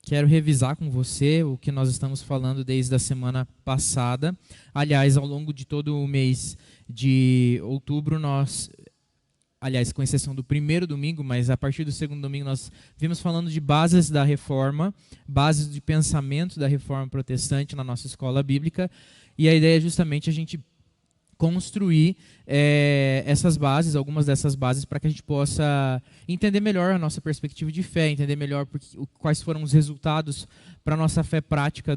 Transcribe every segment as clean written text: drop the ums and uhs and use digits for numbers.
Quero revisar com você o que nós estamos falando desde a semana passada. Aliás, ao longo de todo o mês de outubro, com exceção do primeiro domingo, mas a partir do segundo domingo nós vimos falando de bases da reforma, bases de pensamento da reforma protestante na nossa escola bíblica. E a ideia é justamente a gente construir essas bases, algumas dessas bases, para que a gente possa entender melhor a nossa perspectiva de fé, entender melhor quais foram os resultados para a nossa fé prática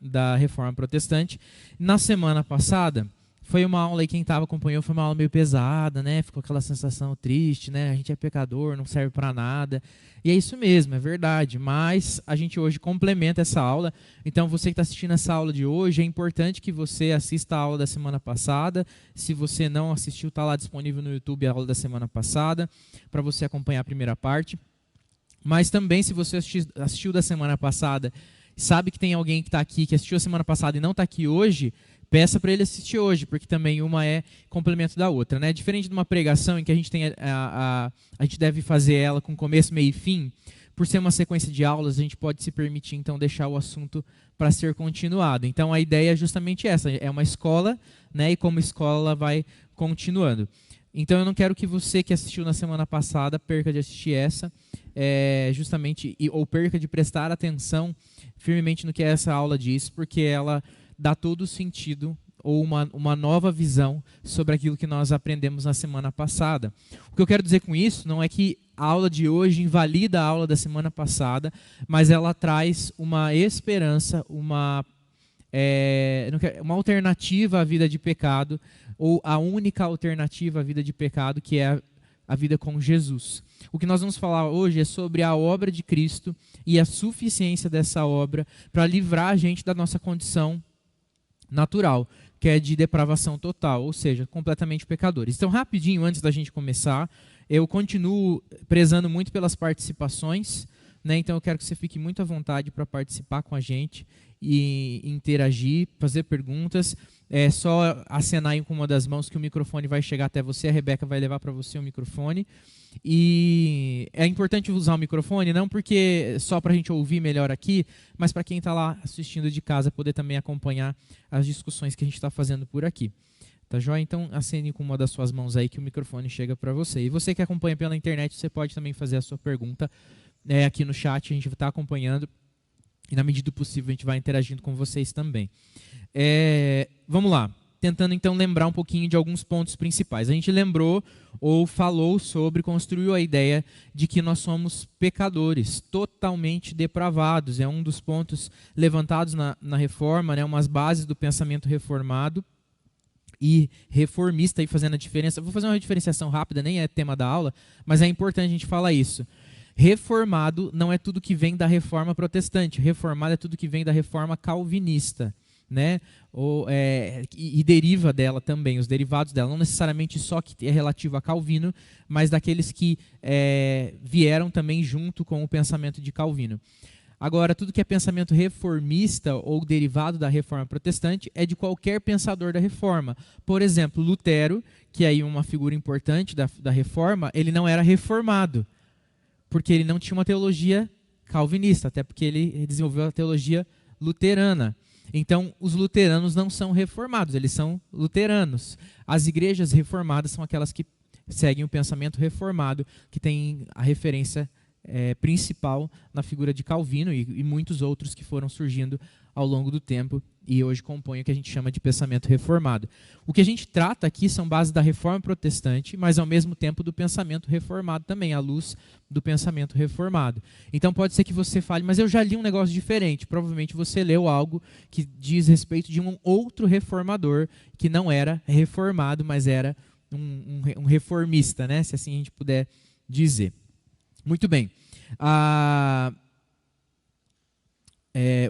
da reforma protestante. Na semana passada, foi uma aula, e quem acompanhou, foi uma aula meio pesada, né? Ficou aquela sensação triste, né? A gente é pecador, não serve para nada. E é isso mesmo, é verdade. Mas a gente hoje complementa essa aula. Então, você que está assistindo essa aula de hoje, é importante que você assista a aula da semana passada. Se você não assistiu, está lá disponível no YouTube a aula da semana passada, para você acompanhar a primeira parte. Mas também, se você assistiu da semana passada, sabe que tem alguém que está aqui, que assistiu a semana passada e não está aqui hoje, peça para ele assistir hoje, porque também uma é complemento da outra, né? Diferente de uma pregação em que a gente tem a gente deve fazer ela com começo, meio e fim, por ser uma sequência de aulas, a gente pode se permitir então deixar o assunto para ser continuado. Então a ideia é justamente essa, é uma escola, né? E como escola ela vai continuando. Então eu não quero que você que assistiu na semana passada perca de assistir essa, ou perca de prestar atenção firmemente no que essa aula diz, porque ela dá todo o sentido ou uma nova visão sobre aquilo que nós aprendemos na semana passada. O que eu quero dizer com isso não é que a aula de hoje invalida a aula da semana passada, mas ela traz uma esperança, uma alternativa à vida de pecado, ou a única alternativa à vida de pecado, que é a vida com Jesus. O que nós vamos falar hoje é sobre a obra de Cristo e a suficiência dessa obra para livrar a gente da nossa condição natural, que é de depravação total, ou seja, completamente pecadores. Então, rapidinho, antes da gente começar, eu continuo prezando muito pelas participações, né? Então eu quero que você fique muito à vontade para participar com a gente e interagir, fazer perguntas. É só acenar aí com uma das mãos que o microfone vai chegar até você, a Rebeca vai levar para você o microfone. E é importante usar o microfone, não porque só para a gente ouvir melhor aqui, mas para quem está lá assistindo de casa poder também acompanhar as discussões que a gente está fazendo por aqui. Tá joia? Então acene com uma das suas mãos aí que o microfone chega para você. E você que acompanha pela internet, você pode também fazer a sua pergunta aqui no chat, a gente está acompanhando e na medida do possível a gente vai interagindo com vocês também. Vamos lá, tentando então lembrar um pouquinho de alguns pontos principais. A gente lembrou ou falou sobre, construiu a ideia de que nós somos pecadores, totalmente depravados. É um dos pontos levantados na reforma, né, umas bases do pensamento reformado e reformista, aí fazendo a diferença. Vou fazer uma diferenciação rápida, nem é tema da aula, mas é importante a gente falar isso. Reformado não é tudo que vem da reforma protestante, reformado é tudo que vem da reforma calvinista, né? E deriva dela também, os derivados dela, não necessariamente só que é relativo a Calvino, mas daqueles que vieram também junto com o pensamento de Calvino. Agora, tudo que é pensamento reformista ou derivado da reforma protestante é de qualquer pensador da reforma. Por exemplo, Lutero, que é aí uma figura importante da reforma, ele não era reformado, porque ele não tinha uma teologia calvinista, até porque ele desenvolveu a teologia luterana. Então, os luteranos não são reformados, eles são luteranos. As igrejas reformadas são aquelas que seguem o pensamento reformado, que tem a referência principal na figura de Calvino e muitos outros que foram surgindo ao longo do tempo e hoje compõem o que a gente chama de pensamento reformado. O que a gente trata aqui são bases da reforma protestante, mas ao mesmo tempo do pensamento reformado também, à luz do pensamento reformado. Então pode ser que você fale, mas eu já li um negócio diferente. Provavelmente você leu algo que diz respeito de um outro reformador que não era reformado, mas era um reformista, né? Se assim a gente puder dizer. Muito bem.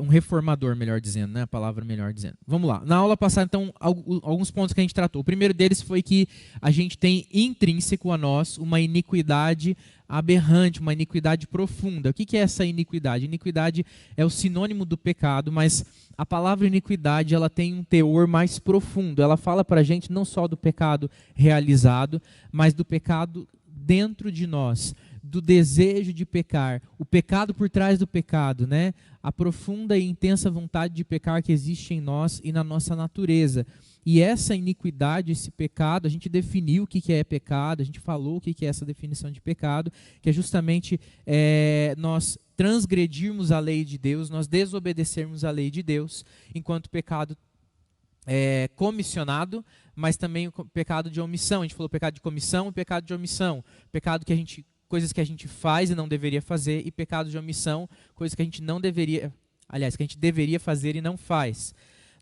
Um reformador, melhor dizendo, né? A palavra melhor dizendo. Vamos lá. Na aula passada, então, alguns pontos que a gente tratou. O primeiro deles foi que a gente tem intrínseco a nós uma iniquidade aberrante, uma iniquidade profunda. O que é essa iniquidade? Iniquidade é o sinônimo do pecado, mas a palavra iniquidade ela tem um teor mais profundo. Ela fala para a gente não só do pecado realizado, mas do pecado dentro de nós, do desejo de pecar, o pecado por trás do pecado, né? A profunda e intensa vontade de pecar que existe em nós e na nossa natureza. E essa iniquidade, esse pecado, a gente definiu o que é pecado, a gente falou o que é essa definição de pecado, que é justamente nós transgredirmos a lei de Deus, nós desobedecermos a lei de Deus, enquanto pecado comissionado, mas também o pecado de omissão. A gente falou pecado de comissão e pecado de omissão. Pecado que coisas que a gente faz e não deveria fazer, e pecado de omissão, coisas que a gente não deveria, aliás, que a gente deveria fazer e não faz.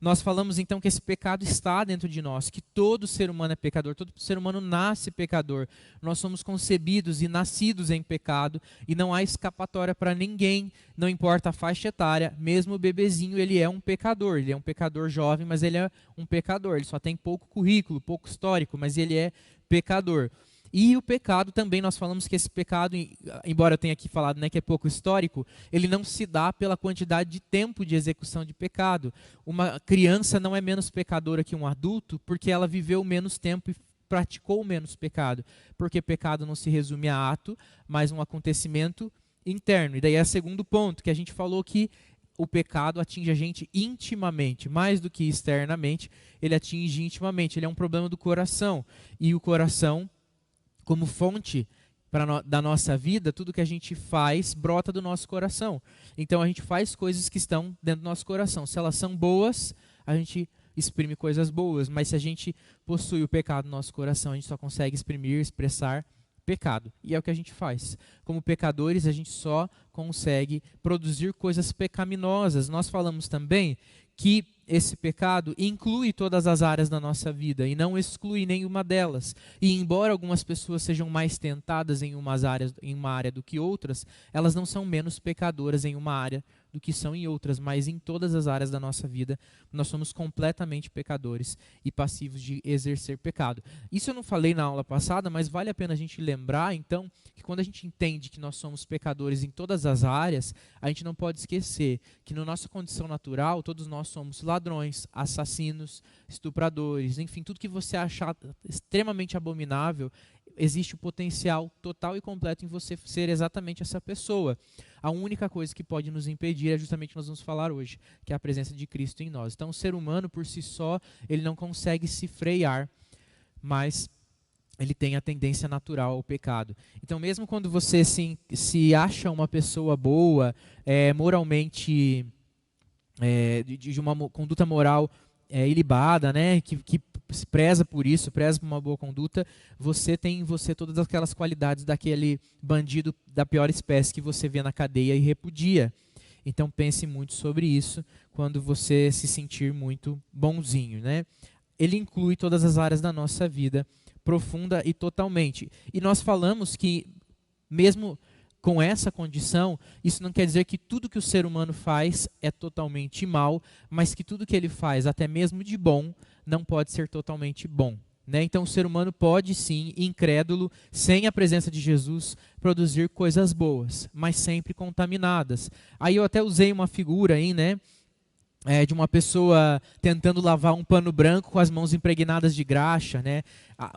Nós falamos então que esse pecado está dentro de nós, que todo ser humano é pecador, todo ser humano nasce pecador. Nós somos concebidos e nascidos em pecado e não há escapatória para ninguém, não importa a faixa etária, mesmo o bebezinho ele é um pecador jovem, mas ele é um pecador, ele só tem pouco currículo, pouco histórico, mas ele é pecador. E o pecado também, nós falamos que esse pecado, embora eu tenha aqui falado, né, que é pouco histórico, ele não se dá pela quantidade de tempo de execução de pecado. Uma criança não é menos pecadora que um adulto porque ela viveu menos tempo e praticou menos pecado. Porque pecado não se resume a ato, mas um acontecimento interno. E daí é o segundo ponto, que a gente falou que o pecado atinge a gente intimamente, mais do que externamente, ele atinge intimamente, ele é um problema do coração. E o coração, como fonte da nossa vida, tudo que a gente faz brota do nosso coração. Então a gente faz coisas que estão dentro do nosso coração. Se elas são boas, a gente exprime coisas boas. Mas se a gente possui o pecado no nosso coração, a gente só consegue expressar pecado. E é o que a gente faz. Como pecadores, a gente só consegue produzir coisas pecaminosas. Nós falamos também que esse pecado inclui todas as áreas da nossa vida e não exclui nenhuma delas. E embora algumas pessoas sejam mais tentadas em uma área do que outras, elas não são menos pecadoras em uma área do que são em outras, mas em todas as áreas da nossa vida, nós somos completamente pecadores e passivos de exercer pecado. Isso eu não falei na aula passada, mas vale a pena a gente lembrar, então, que quando a gente entende que nós somos pecadores em todas as áreas, a gente não pode esquecer que na nossa condição natural, todos nós somos ladrões, assassinos, estupradores, enfim, tudo que você achar extremamente abominável, existe o potencial total e completo em você ser exatamente essa pessoa. A única coisa que pode nos impedir é justamente o que nós vamos falar hoje, que é a presença de Cristo em nós. Então, o ser humano, por si só, ele não consegue se frear, mas ele tem a tendência natural ao pecado. Então, mesmo quando você se acha uma pessoa boa, moralmente, de uma conduta moral ilibada, né, que se preza por isso, preza por uma boa conduta, você tem em você todas aquelas qualidades daquele bandido da pior espécie que você vê na cadeia e repudia. Então pense muito sobre isso quando você se sentir muito bonzinho, né? Ele inclui todas as áreas da nossa vida, profunda e totalmente. E nós falamos que mesmo com essa condição, isso não quer dizer que tudo que o ser humano faz é totalmente mal, mas que tudo que ele faz, até mesmo de bom, não pode ser totalmente bom. Né? Então o ser humano pode sim, incrédulo, sem a presença de Jesus, produzir coisas boas, mas sempre contaminadas. Aí eu até usei uma figura aí, né? De uma pessoa tentando lavar um pano branco com as mãos impregnadas de graxa, né?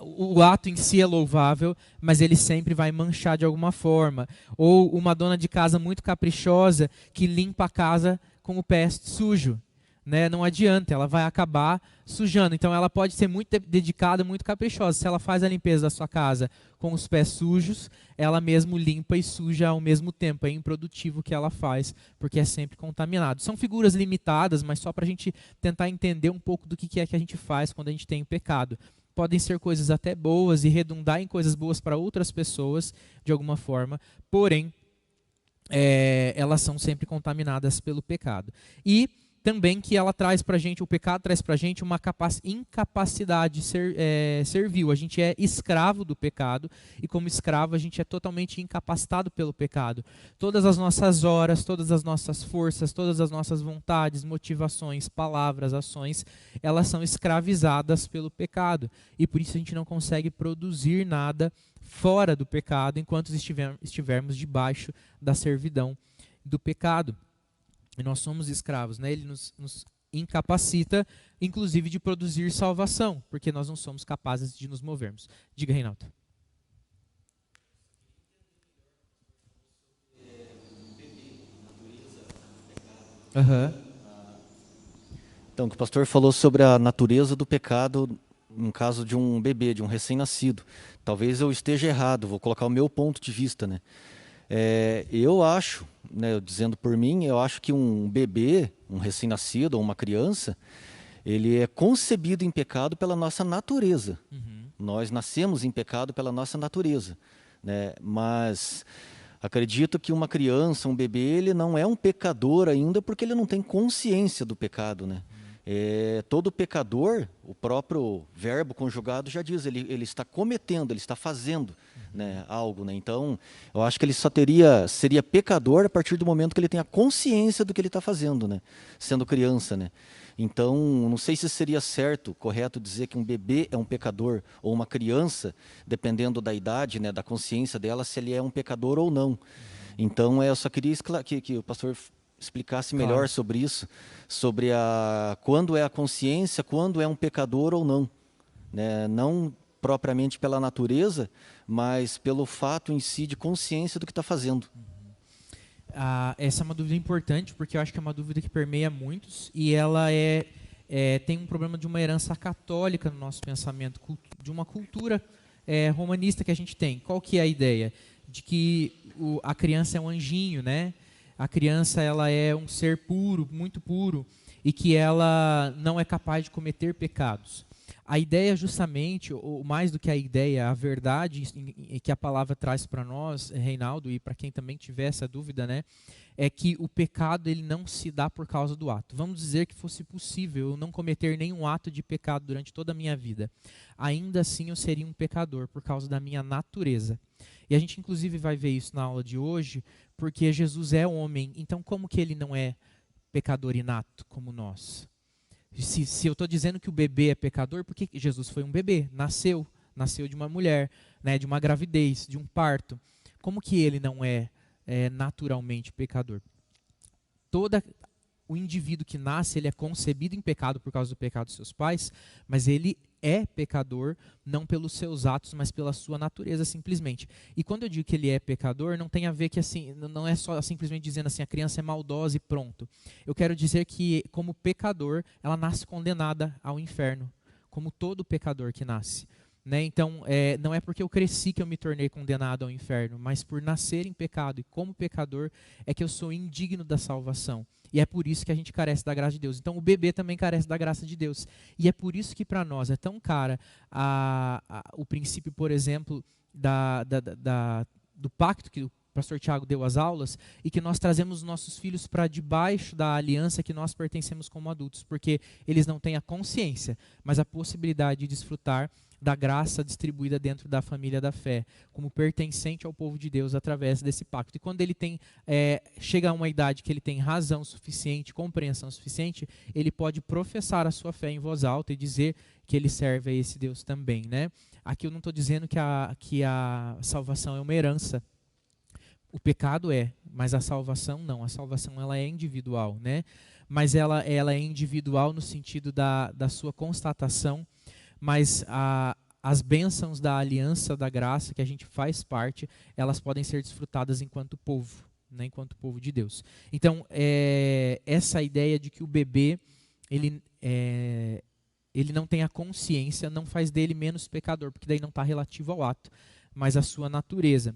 O ato em si é louvável, mas ele sempre vai manchar de alguma forma. Ou uma dona de casa muito caprichosa que limpa a casa com o pé sujo. Né? Não adianta, ela vai acabar sujando. Então ela pode ser muito dedicada, muito caprichosa. Se ela faz a limpeza da sua casa com os pés sujos, ela mesmo limpa e suja ao mesmo tempo. É improdutivo o que ela faz, porque é sempre contaminado. São figuras limitadas, mas só para a gente tentar entender um pouco do que é que a gente faz quando a gente tem o pecado. Podem ser coisas até boas e redundar em coisas boas para outras pessoas, de alguma forma, porém, elas são sempre contaminadas pelo pecado. E também que ela traz para a gente, o pecado traz para a gente uma incapacidade servil. A gente é escravo do pecado e como escravo a gente é totalmente incapacitado pelo pecado. Todas as nossas horas, todas as nossas forças, todas as nossas vontades, motivações, palavras, ações, elas são escravizadas pelo pecado. E por isso a gente não consegue produzir nada fora do pecado enquanto estivermos debaixo da servidão do pecado. E nós somos escravos, né? Ele nos incapacita, inclusive, de produzir salvação, porque nós não somos capazes de nos movermos. Diga, Reinaldo. Aham. Então, o que o pastor falou sobre a natureza do pecado no caso de um bebê, de um recém-nascido. Talvez eu esteja errado, vou colocar o meu ponto de vista, né? Eu acho, né, dizendo por mim, eu acho que um bebê, um recém-nascido ou uma criança, ele é concebido em pecado pela nossa natureza. Uhum. Nós nascemos em pecado pela nossa natureza, né? Mas acredito que uma criança, um bebê, ele não é um pecador ainda porque ele não tem consciência do pecado, né? Todo pecador, o próprio verbo conjugado já diz, ele está cometendo, ele está fazendo, né, algo, né? Então, eu acho que ele seria pecador a partir do momento que ele tem a consciência do que ele está fazendo, né? Sendo criança, né? Então, não sei se seria certo, correto dizer que um bebê é um pecador ou uma criança, dependendo da idade, né, da consciência dela, se ele é um pecador ou não. Então, eu só queria que o pastor explicasse melhor Claro. sobre isso, sobre quando é a consciência, quando é um pecador ou não, né? Não propriamente pela natureza, mas pelo fato em si de consciência do que está fazendo. Essa é uma dúvida importante, porque eu acho que é uma dúvida que permeia muitos e ela tem um problema de uma herança católica no nosso pensamento, de uma cultura romanista que a gente tem. Qual que é a ideia? De que a criança é um anjinho, né? A criança ela é um ser puro, muito puro, e que ela não é capaz de cometer pecados. A ideia justamente, ou mais do que a ideia, a verdade que a palavra traz para nós, Reinaldo, e para quem também tiver essa dúvida, né, é que o pecado ele não se dá por causa do ato. Vamos dizer que fosse possível eu não cometer nenhum ato de pecado durante toda a minha vida. Ainda assim eu seria um pecador por causa da minha natureza. E a gente inclusive vai ver isso na aula de hoje, porque Jesus é homem, então como que ele não é pecador inato como nós? Se eu estou dizendo que o bebê é pecador, porque Jesus foi um bebê, nasceu de uma mulher, né, de uma gravidez, de um parto. Como que ele não é naturalmente pecador? Todo o indivíduo que nasce, ele é concebido em pecado por causa do pecado dos seus pais, mas ele é pecador não pelos seus atos, mas pela sua natureza simplesmente. E quando eu digo que ele é pecador, não tem a ver que assim, não é só simplesmente dizendo assim a criança é maldosa e pronto. Eu quero dizer que como pecador, ela nasce condenada ao inferno, como todo pecador que nasce. Né? Então, não é porque eu cresci que eu me tornei condenado ao inferno, mas por nascer em pecado e como pecador é que eu sou indigno da salvação. E é por isso que a gente carece da graça de Deus. Então, o bebê também carece da graça de Deus. E é por isso que para nós é tão cara o princípio, por exemplo, do pacto que o pastor Tiago deu às aulas, e que nós trazemos os nossos filhos para debaixo da aliança que nós pertencemos como adultos, porque eles não têm a consciência, mas a possibilidade de desfrutar da graça distribuída dentro da família da fé, como pertencente ao povo de Deus através desse pacto. E quando ele chega a uma idade que ele tem razão suficiente, compreensão suficiente, ele pode professar a sua fé em voz alta e dizer que ele serve a esse Deus também, né? Aqui eu não estou dizendo que a salvação é uma herança. O pecado mas a salvação não. A salvação ela é individual, né? Mas ela é individual no sentido da sua constatação, mas as bênçãos da aliança da graça que a gente faz parte, elas podem ser desfrutadas enquanto povo, né? Enquanto povo de Deus. Então, essa ideia de que o bebê ele não tem a consciência, não faz dele menos pecador, porque daí não está relativo ao ato, mas à sua natureza.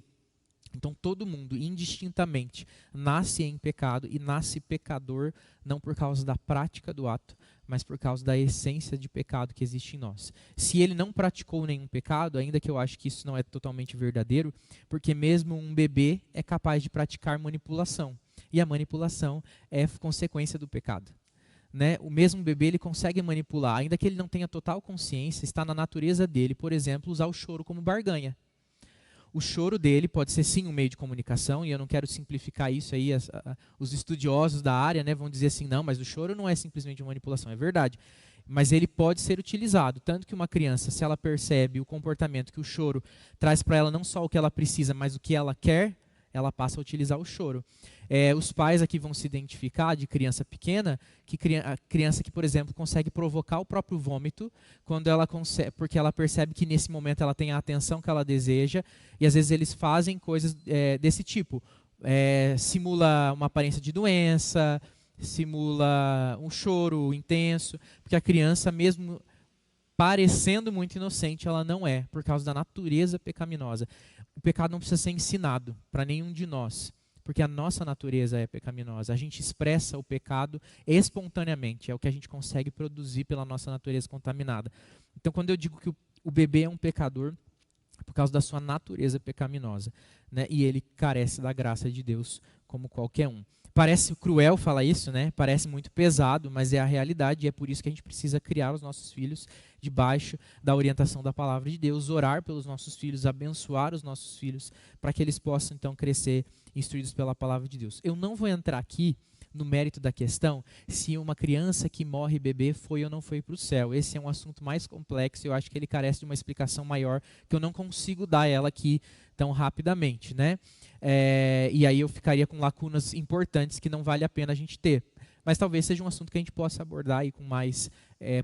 Então todo mundo, indistintamente, nasce em pecado e nasce pecador não por causa da prática do ato, mas por causa da essência de pecado que existe em nós. Se ele não praticou nenhum pecado, ainda que eu acho que isso não é totalmente verdadeiro, porque mesmo um bebê é capaz de praticar manipulação, e a manipulação é consequência do pecado. Né? O mesmo bebê ele consegue manipular, ainda que ele não tenha total consciência, está na natureza dele, por exemplo, usar o choro como barganha. O choro dele pode ser sim um meio de comunicação, e eu não quero simplificar isso aí, os estudiosos da área, né, vão dizer assim, não, mas o choro não é simplesmente uma manipulação, é verdade. Mas ele pode ser utilizado, tanto que uma criança, se ela percebe o comportamento que o choro traz para ela não só o que ela precisa, mas o que ela quer, ela passa a utilizar o choro. Os pais aqui vão se identificar de criança pequena, a criança que, por exemplo, consegue provocar o próprio vômito, quando ela porque ela percebe que nesse momento ela tem a atenção que ela deseja, e às vezes eles fazem coisas desse tipo. Simula uma aparência de doença, simula um choro intenso, porque a criança, mesmo parecendo muito inocente, ela não é, por causa da natureza pecaminosa. O pecado não precisa ser ensinado para nenhum de nós, porque a nossa natureza é pecaminosa. A gente expressa o pecado espontaneamente, é o que a gente consegue produzir pela nossa natureza contaminada. Então, quando eu digo que o bebê é um pecador, é por causa da sua natureza pecaminosa, né? E ele carece da graça de Deus como qualquer um. Parece cruel falar isso, né? Parece muito pesado, mas é a realidade, e é por isso que a gente precisa criar os nossos filhos debaixo da orientação da palavra de Deus, orar pelos nossos filhos, abençoar os nossos filhos, para que eles possam então crescer instruídos pela palavra de Deus. Eu não vou entrar aqui no mérito da questão se uma criança que morre bebê foi ou não foi para o céu. Esse é um assunto mais complexo, eu acho que ele carece de uma explicação maior, que eu não consigo dar ela aqui tão rapidamente, né? E aí eu ficaria com lacunas importantes que não vale a pena a gente ter. Mas talvez seja um assunto que a gente possa abordar aí com mais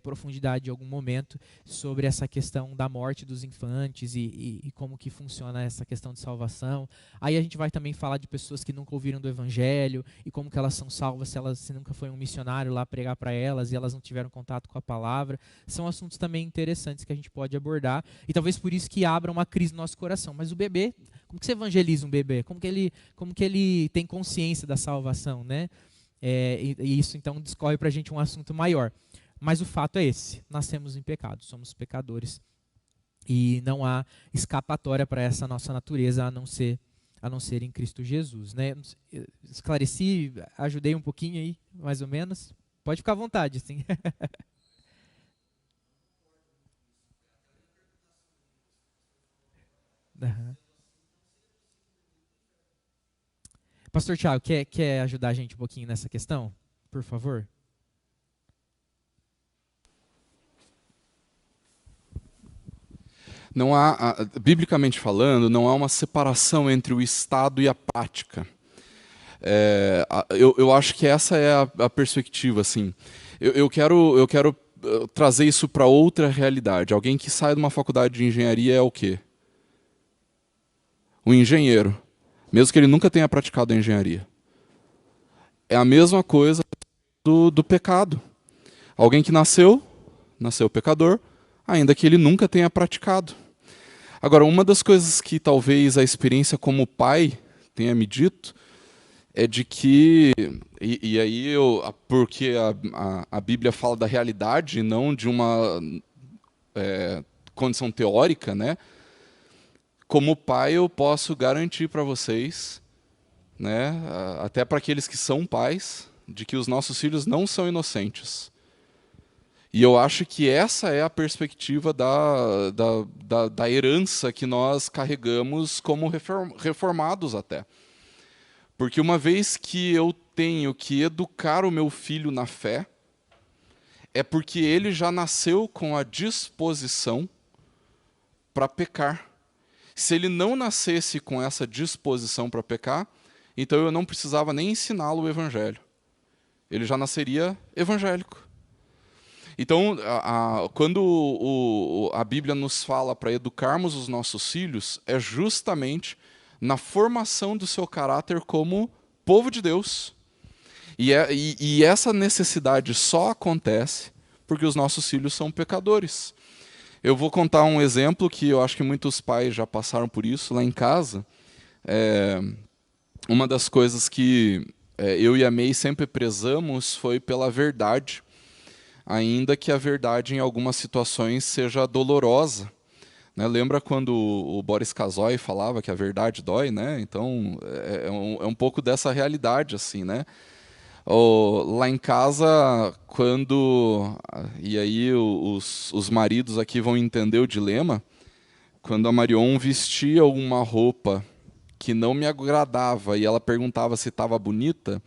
profundidade em algum momento, sobre essa questão da morte dos infantes e como que funciona essa questão de salvação. Aí a gente vai também falar de pessoas que nunca ouviram do evangelho e como que elas são salvas se nunca foi um missionário lá pregar para elas e elas não tiveram contato com a palavra. São assuntos também interessantes que a gente pode abordar e talvez por isso que abra uma crise no nosso coração. Mas o bebê, como que você evangeliza um bebê? Como que ele tem consciência da salvação, né? E isso então discorre para a gente um assunto maior. Mas o fato é esse: nascemos em pecado, somos pecadores. E não há escapatória para essa nossa natureza a não ser em Cristo Jesus, né? Esclareci, ajudei um pouquinho aí, mais ou menos. Pode ficar à vontade, sim. Uhum. Pastor Thiago, quer ajudar a gente um pouquinho nessa questão? Por favor. Não há, biblicamente falando, não há uma separação entre o estado e a prática. Eu acho que essa é a perspectiva, assim. Eu quero trazer isso para outra realidade. Alguém que sai de uma faculdade de engenharia é o quê? Um engenheiro, mesmo que ele nunca tenha praticado a engenharia. É a mesma coisa do pecado. Alguém que nasceu pecador, ainda que ele nunca tenha praticado. Agora, uma das coisas que talvez a experiência como pai tenha me dito é de que, e aí porque a Bíblia fala da realidade e não de uma condição teórica, né? Como pai eu posso garantir para vocês, né, até para aqueles que são pais, de que os nossos filhos não são inocentes. E eu acho que essa é a perspectiva da herança que nós carregamos como reformados até. Porque uma vez que eu tenho que educar o meu filho na fé, é porque ele já nasceu com a disposição para pecar. Se ele não nascesse com essa disposição para pecar, então eu não precisava nem ensiná-lo o evangelho. Ele já nasceria evangélico. Então, quando a Bíblia nos fala para educarmos os nossos filhos, é justamente na formação do seu caráter como povo de Deus. E essa necessidade só acontece porque os nossos filhos são pecadores. Eu vou contar um exemplo que eu acho que muitos pais já passaram por isso lá em casa. Uma das coisas que eu e a May sempre prezamos foi pela verdade, ainda que a verdade em algumas situações seja dolorosa. Né? Lembra quando o Boris Casoy falava que a verdade dói, né? Então é um pouco dessa realidade, assim, né? Lá em casa, e aí os maridos aqui vão entender o dilema, quando a Marion vestia uma roupa que não me agradava e ela perguntava se estava bonita,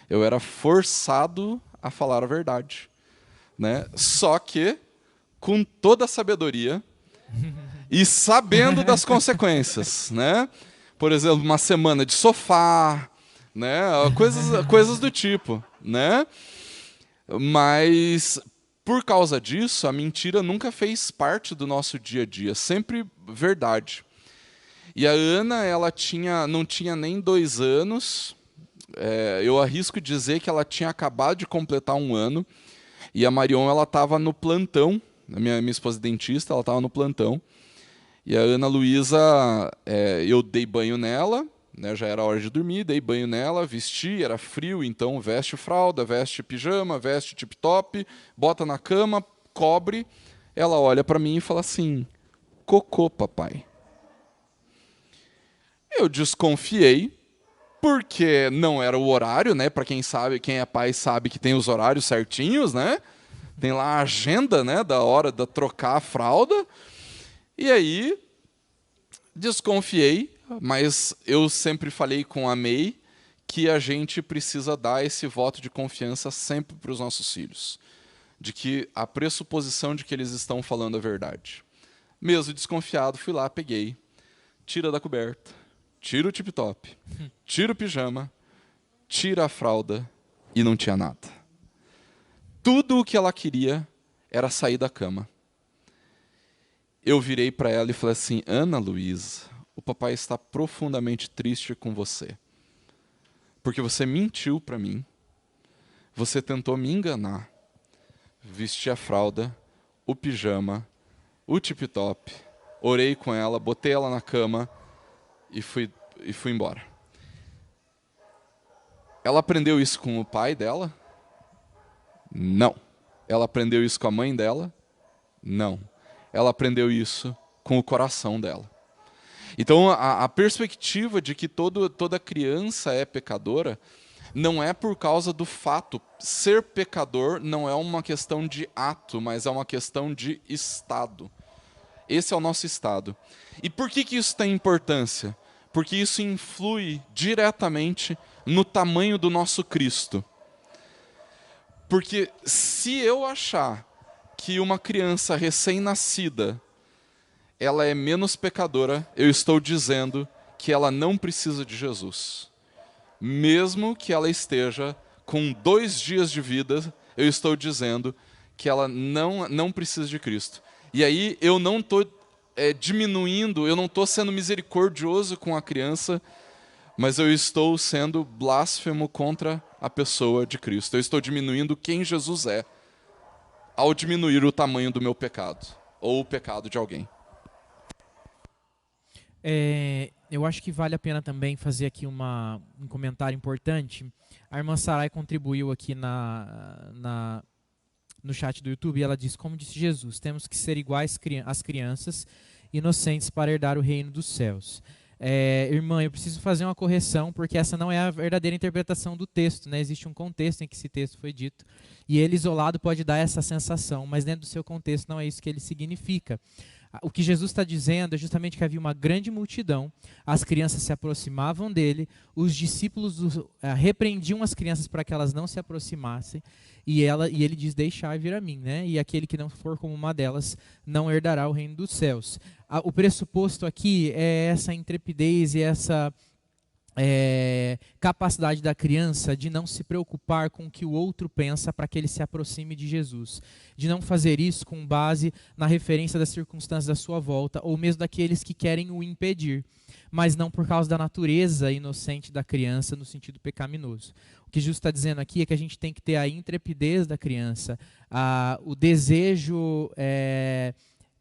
eu era forçado a falar a verdade. Né? Só que, com toda a sabedoria e sabendo das consequências. Né? Por exemplo, uma semana de sofá, né? coisas do tipo. Né? Mas, por causa disso, a mentira nunca fez parte do nosso dia a dia, sempre verdade. E a Ana, ela não tinha nem 2 anos, eu arrisco dizer que ela tinha acabado de completar 1 ano, e a Marion, ela estava no plantão, minha esposa dentista, ela estava no plantão, e a Ana Luísa, eu dei banho nela, né, já era hora de dormir, dei banho nela, vesti, era frio, então veste fralda, veste pijama, veste tip-top, bota na cama, cobre. Ela olha para mim e fala assim: cocô, papai. Eu desconfiei, porque não era o horário, né? Para quem sabe, quem é pai sabe que tem os horários certinhos, né? Tem lá a agenda, né, da hora de trocar a fralda. E aí desconfiei, mas eu sempre falei com a May que a gente precisa dar esse voto de confiança sempre para os nossos filhos, de que a pressuposição de que eles estão falando a verdade. Mesmo desconfiado, fui lá, peguei, tira da coberta, tira o tip-top, tira o pijama, tira a fralda e não tinha nada. Tudo o que ela queria era sair da cama. Eu virei para ela e falei assim: Ana Luísa, o papai está profundamente triste com você, porque você mentiu para mim, você tentou me enganar, vesti a fralda, o pijama, o tip-top, orei com ela, botei ela na cama e fui embora. Ela aprendeu isso com o pai dela? Não. Ela aprendeu isso com a mãe dela? Não. Ela aprendeu isso com o coração dela. Então, a perspectiva de que toda criança é pecadora não é por causa do fato. Ser pecador não é uma questão de ato, mas é uma questão de estado. Esse é o nosso estado. E por que isso tem importância? Porque isso influi diretamente no tamanho do nosso Cristo. Porque se eu achar que uma criança recém-nascida ela é menos pecadora, eu estou dizendo que ela não precisa de Jesus. Mesmo que ela esteja com 2 dias de vida, eu estou dizendo que ela não precisa de Cristo. E aí eu não estou diminuindo, eu não estou sendo misericordioso com a criança, mas eu estou sendo blasfemo contra a pessoa de Cristo. Eu estou diminuindo quem Jesus é, ao diminuir o tamanho do meu pecado, ou o pecado de alguém. Eu acho que vale a pena também fazer aqui um comentário importante. A irmã Sarai contribuiu aqui no chat do YouTube e ela diz: como disse Jesus, temos que ser iguais às crianças, inocentes para herdar o reino dos céus. Irmã, eu preciso fazer uma correção, porque essa não é a verdadeira interpretação do texto, né? Existe um contexto em que esse texto foi dito, e ele isolado pode dar essa sensação, mas dentro do seu contexto não é isso que ele significa. O que Jesus está dizendo é justamente que havia uma grande multidão, as crianças se aproximavam dele, os discípulos repreendiam as crianças para que elas não se aproximassem, e ele diz: deixai vir a mim, né? E aquele que não for como uma delas não herdará o reino dos céus. O pressuposto aqui é essa intrepidez e essa capacidade da criança de não se preocupar com o que o outro pensa para que ele se aproxime de Jesus, de não fazer isso com base na referência das circunstâncias da sua volta, ou mesmo daqueles que querem o impedir, mas não por causa da natureza inocente da criança no sentido pecaminoso. O que Jesus está dizendo aqui é que a gente tem que ter a intrepidez da criança, o desejo...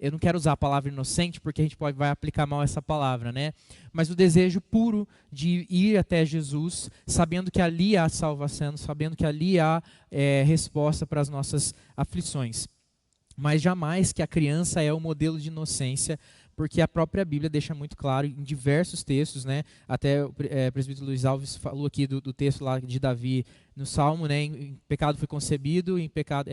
eu não quero usar a palavra inocente, porque a gente vai aplicar mal essa palavra, né? Mas o desejo puro de ir até Jesus, sabendo que ali há salvação, sabendo que ali há resposta para as nossas aflições. Mas jamais que a criança é o modelo de inocência, porque a própria Bíblia deixa muito claro em diversos textos, né? Até o presbítero Luiz Alves falou aqui do texto lá de Davi no Salmo, né? Em pecado fui concebido, em pecado...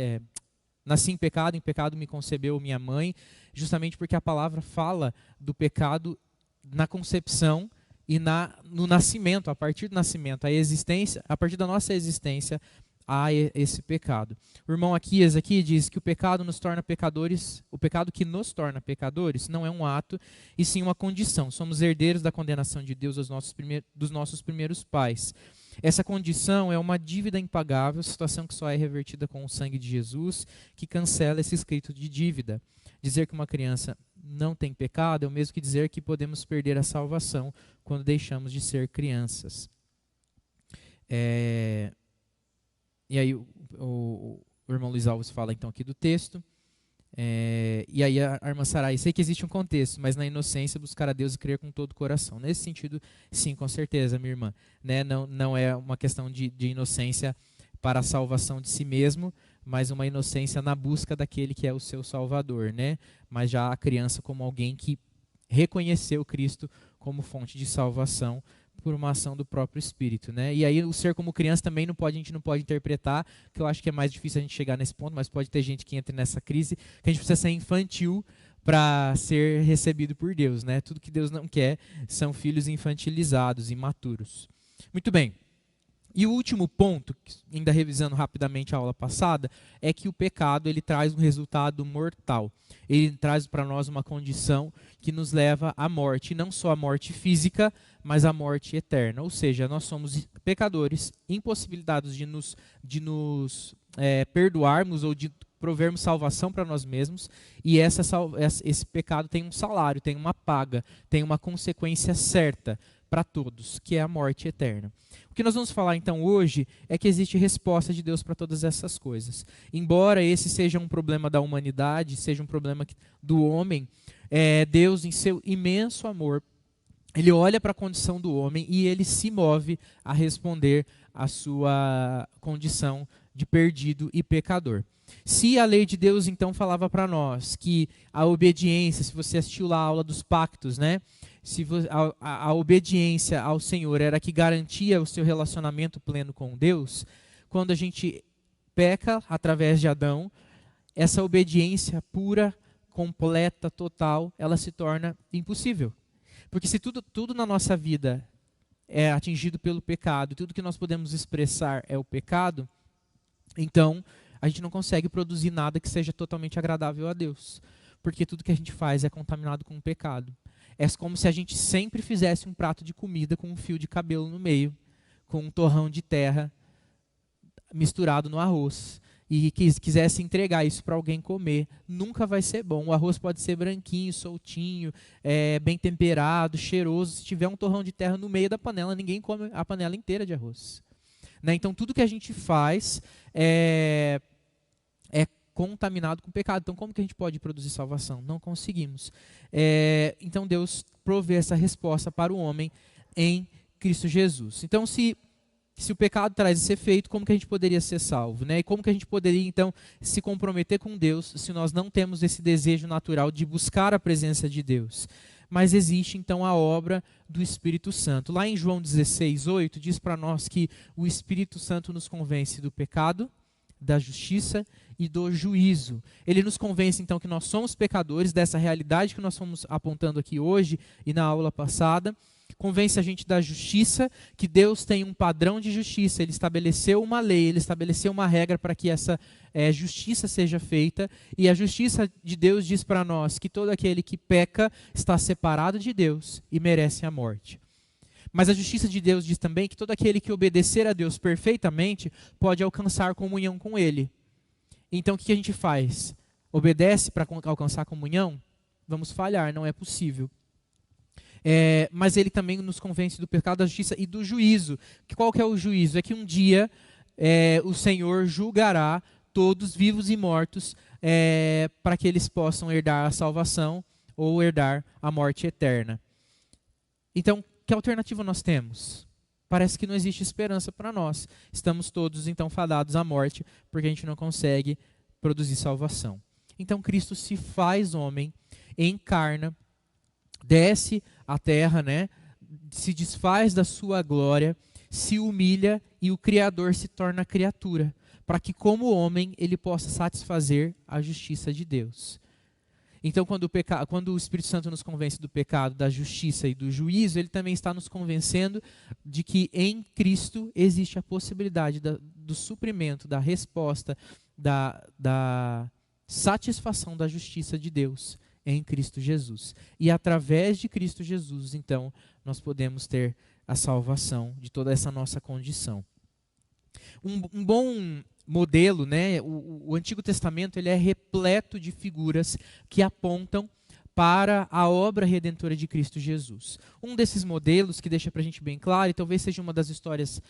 nasci em pecado me concebeu minha mãe, justamente porque a palavra fala do pecado na concepção e no nascimento, a partir do nascimento, a partir da nossa existência, há esse pecado. O irmão Aquias aqui diz que o pecado nos torna pecadores, o pecado que nos torna pecadores não é um ato, e sim uma condição. Somos herdeiros da condenação de Deus dos nossos primeiros pais. Essa condição é uma dívida impagável, situação que só é revertida com o sangue de Jesus, que cancela esse escrito de dívida. Dizer que uma criança não tem pecado é o mesmo que dizer que podemos perder a salvação quando deixamos de ser crianças. E aí o irmão Luiz Alves fala então aqui do texto. E aí a irmã Sarai, sei que existe um contexto, mas na inocência buscar a Deus e crer com todo o coração. Nesse sentido, sim, com certeza, minha irmã. Né? Não é uma questão de inocência para a salvação de si mesmo, mas uma inocência na busca daquele que é o seu Salvador. Né? Mas já a criança como alguém que reconheceu Cristo como fonte de salvação por uma ação do próprio Espírito, né? E aí o ser como criança também a gente não pode interpretar, que eu acho que é mais difícil a gente chegar nesse ponto, mas pode ter gente que entra nessa crise, que a gente precisa ser infantil para ser recebido por Deus, né? Tudo que Deus não quer são filhos infantilizados, imaturos. Muito bem. E o último ponto, ainda revisando rapidamente a aula passada, é que o pecado ele traz um resultado mortal. Ele traz para nós uma condição que nos leva à morte, e não só a morte física, mas a morte eterna. Ou seja, nós somos pecadores, impossibilitados de nos perdoarmos ou de provermos salvação para nós mesmos, e esse pecado tem um salário, tem uma paga, tem uma consequência certa para todos, que é a morte eterna. O que nós vamos falar então hoje é que existe resposta de Deus para todas essas coisas. Embora esse seja um problema da humanidade, seja um problema do homem, Deus, em seu imenso amor, ele olha para a condição do homem e ele se move a responder à sua condição de perdido e pecador. Se a lei de Deus então falava para nós que a obediência, se você assistiu lá a aula dos pactos, né? Se a obediência ao Senhor era que garantia o seu relacionamento pleno com Deus, quando a gente peca através de Adão, essa obediência pura, completa, total, ela se torna impossível. Porque se tudo na nossa vida é atingido pelo pecado, tudo que nós podemos expressar é o pecado, então a gente não consegue produzir nada que seja totalmente agradável a Deus. Porque tudo que a gente faz é contaminado com o pecado. É como se a gente sempre fizesse um prato de comida com um fio de cabelo no meio, com um torrão de terra misturado no arroz. E quisesse entregar isso para alguém comer, nunca vai ser bom. O arroz pode ser branquinho, soltinho, bem temperado, cheiroso. Se tiver um torrão de terra no meio da panela, ninguém come a panela inteira de arroz. Né? Então, tudo que a gente faz é contaminado com pecado. Então, como que a gente pode produzir salvação? Não conseguimos. Então, Deus provê essa resposta para o homem em Cristo Jesus. Então, se o pecado traz esse efeito, como que a gente poderia ser salvo? Né? E como que a gente poderia, então, se comprometer com Deus se nós não temos esse desejo natural de buscar a presença de Deus? Mas existe, então, a obra do Espírito Santo. Lá em João 16:8, diz para nós que o Espírito Santo nos convence do pecado, da justiça e do juízo. Ele nos convence, então, que nós somos pecadores, dessa realidade que nós fomos apontando aqui hoje e na aula passada. Convence a gente da justiça, que Deus tem um padrão de justiça, Ele estabeleceu uma lei, Ele estabeleceu uma regra para que essa justiça seja feita, e a justiça de Deus diz para nós que todo aquele que peca está separado de Deus e merece a morte. Mas a justiça de Deus diz também que todo aquele que obedecer a Deus perfeitamente pode alcançar comunhão com Ele. Então o que a gente faz? Obedece para alcançar comunhão? Vamos falhar, não é possível. Mas ele também nos convence do pecado, da justiça e do juízo. Qual que é o juízo? É que um dia o Senhor julgará todos, vivos e mortos, para que eles possam herdar a salvação ou herdar a morte eterna. Então, que alternativa nós temos? Parece que não existe esperança para nós. Estamos todos, então, fadados à morte, porque a gente não consegue produzir salvação. Então, Cristo se faz homem, encarna, desce à terra, né? Se desfaz da sua glória, se humilha e o Criador se torna criatura, para que, como homem, ele possa satisfazer a justiça de Deus. Então, quando o Espírito Santo nos convence do pecado, da justiça e do juízo, ele também está nos convencendo de que em Cristo existe a possibilidade do suprimento, da resposta, da satisfação da justiça de Deus em Cristo Jesus. E através de Cristo Jesus, então, nós podemos ter a salvação de toda essa nossa condição. Um bom modelo, né? O Antigo Testamento ele é repleto de figuras que apontam para a obra redentora de Cristo Jesus. Um desses modelos que deixa para a gente bem claro, e talvez seja uma das histórias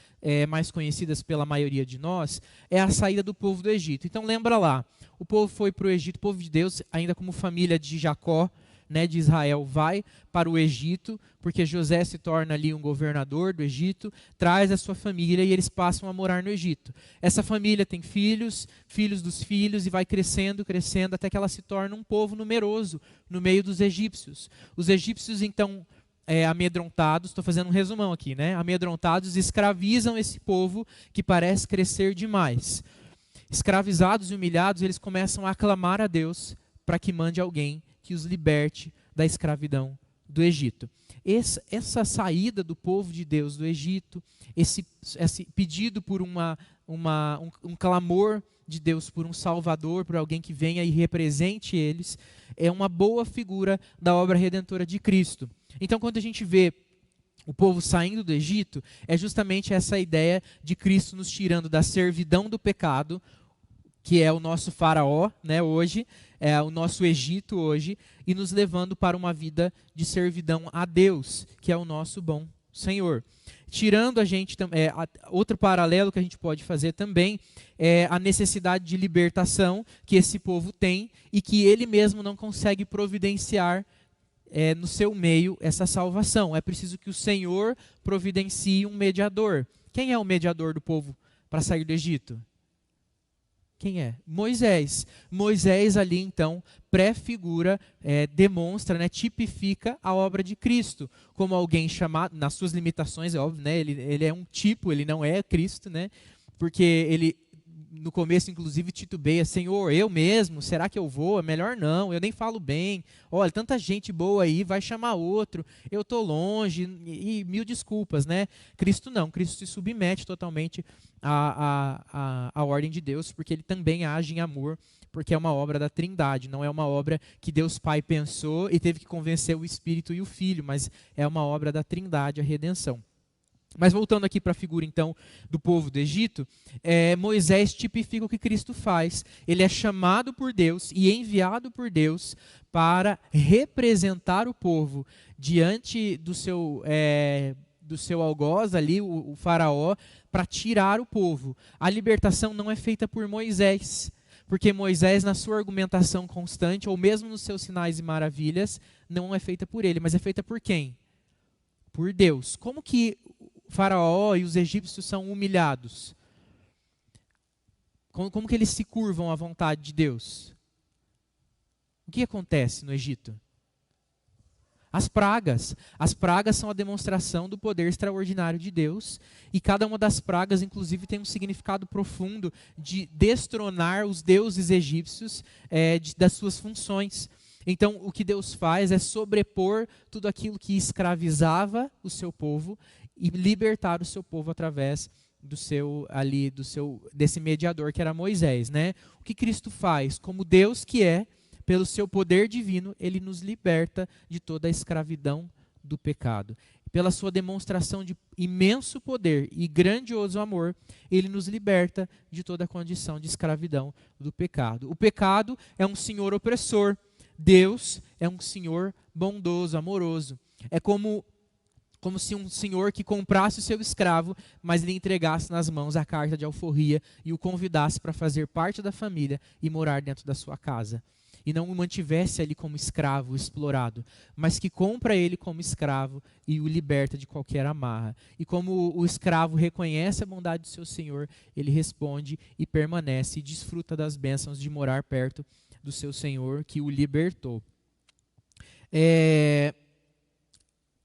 mais conhecidas pela maioria de nós, é a saída do povo do Egito. Então lembra lá, o povo foi para o Egito, o povo de Deus, ainda como família de Jacó, né, de Israel, vai para o Egito, porque José se torna ali um governador do Egito, traz a sua família e eles passam a morar no Egito. Essa família tem filhos, filhos dos filhos, e vai crescendo, crescendo, até que ela se torna um povo numeroso no meio dos egípcios. Os egípcios, então, amedrontados, estou fazendo um resumão aqui, né? Amedrontados, escravizam esse povo que parece crescer demais. Escravizados e humilhados, eles começam a clamar a Deus para que mande alguém que os liberte da escravidão do Egito. Essa saída do povo de Deus do Egito, esse pedido por um clamor de Deus por um Salvador, por alguém que venha e represente eles, é uma boa figura da obra redentora de Cristo. Então, quando a gente vê o povo saindo do Egito, é justamente essa ideia de Cristo nos tirando da servidão do pecado, que é o nosso faraó, né, hoje, é o nosso Egito hoje, e nos levando para uma vida de servidão a Deus, que é o nosso bom Senhor. Tirando a gente, outro paralelo que a gente pode fazer também é a necessidade de libertação que esse povo tem e que ele mesmo não consegue providenciar no seu meio essa salvação. É preciso que o Senhor providencie um mediador. Quem é o mediador do povo para sair do Egito? Quem é? Moisés. Moisés ali então prefigura, demonstra, né, tipifica a obra de Cristo como alguém chamado, nas suas limitações, é óbvio, né, ele é um tipo, ele não é Cristo, né, porque ele no começo inclusive titubeia, Senhor, eu mesmo, será que eu vou? É melhor não, eu nem falo bem, olha, tanta gente boa aí, vai chamar outro, eu estou longe, e mil desculpas, né? Cristo não, Cristo se submete totalmente à ordem de Deus, porque ele também age em amor, porque é uma obra da Trindade, não é uma obra que Deus Pai pensou e teve que convencer o Espírito e o Filho, mas é uma obra da Trindade, a redenção. Mas voltando aqui para a figura, então, do povo do Egito, Moisés tipifica o que Cristo faz. Ele é chamado por Deus e enviado por Deus para representar o povo diante do seu algoz ali, o faraó, para tirar o povo. A libertação não é feita por Moisés, porque Moisés, na sua argumentação constante, ou mesmo nos seus sinais e maravilhas, não é feita por ele, mas é feita por quem? Por Deus. Como que o faraó e os egípcios são humilhados? Como que eles se curvam à vontade de Deus? O que acontece no Egito? As pragas. As pragas são a demonstração do poder extraordinário de Deus, e cada uma das pragas, inclusive, tem um significado profundo de destronar os deuses egípcios das suas funções. Então, o que Deus faz é sobrepor tudo aquilo que escravizava o seu povo e libertar o seu povo através desse mediador que era Moisés, né? O que Cristo faz? Como Deus que é, pelo seu poder divino, ele nos liberta de toda a escravidão do pecado. Pela sua demonstração de imenso poder e grandioso amor, ele nos liberta de toda a condição de escravidão do pecado. O pecado é um senhor opressor. Deus é um senhor bondoso, amoroso. É como se um senhor que comprasse o seu escravo, mas lhe entregasse nas mãos a carta de alforria e o convidasse para fazer parte da família e morar dentro da sua casa. E não o mantivesse ali como escravo, explorado, mas que compra ele como escravo e o liberta de qualquer amarra. E como o escravo reconhece a bondade do seu senhor, ele responde e permanece e desfruta das bênçãos de morar perto do seu senhor que o libertou.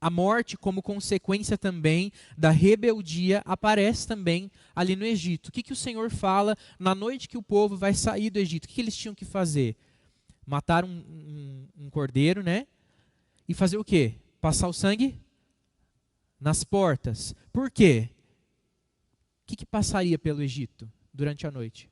A morte, como consequência também da rebeldia, aparece também ali no Egito. O que o Senhor fala na noite que o povo vai sair do Egito? O que eles tinham que fazer? Matar um cordeiro, né? E fazer o quê? Passar o sangue nas portas. Por quê? O que passaria pelo Egito durante a noite?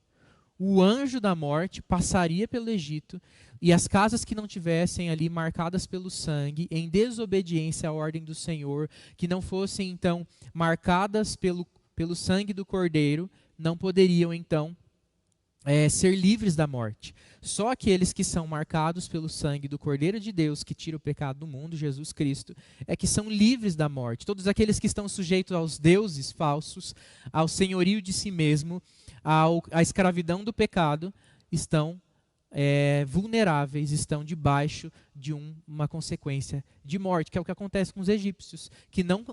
O anjo da morte passaria pelo Egito e as casas que não tivessem ali marcadas pelo sangue, em desobediência à ordem do Senhor, que não fossem então marcadas pelo sangue do cordeiro, não poderiam então ser livres da morte. Só aqueles que são marcados pelo sangue do Cordeiro de Deus, que tira o pecado do mundo, Jesus Cristo, é que são livres da morte. Todos aqueles que estão sujeitos aos deuses falsos, ao senhorio de si mesmo, à escravidão do pecado, estão vulneráveis, estão debaixo de uma consequência de morte, que é o que acontece com os egípcios, que não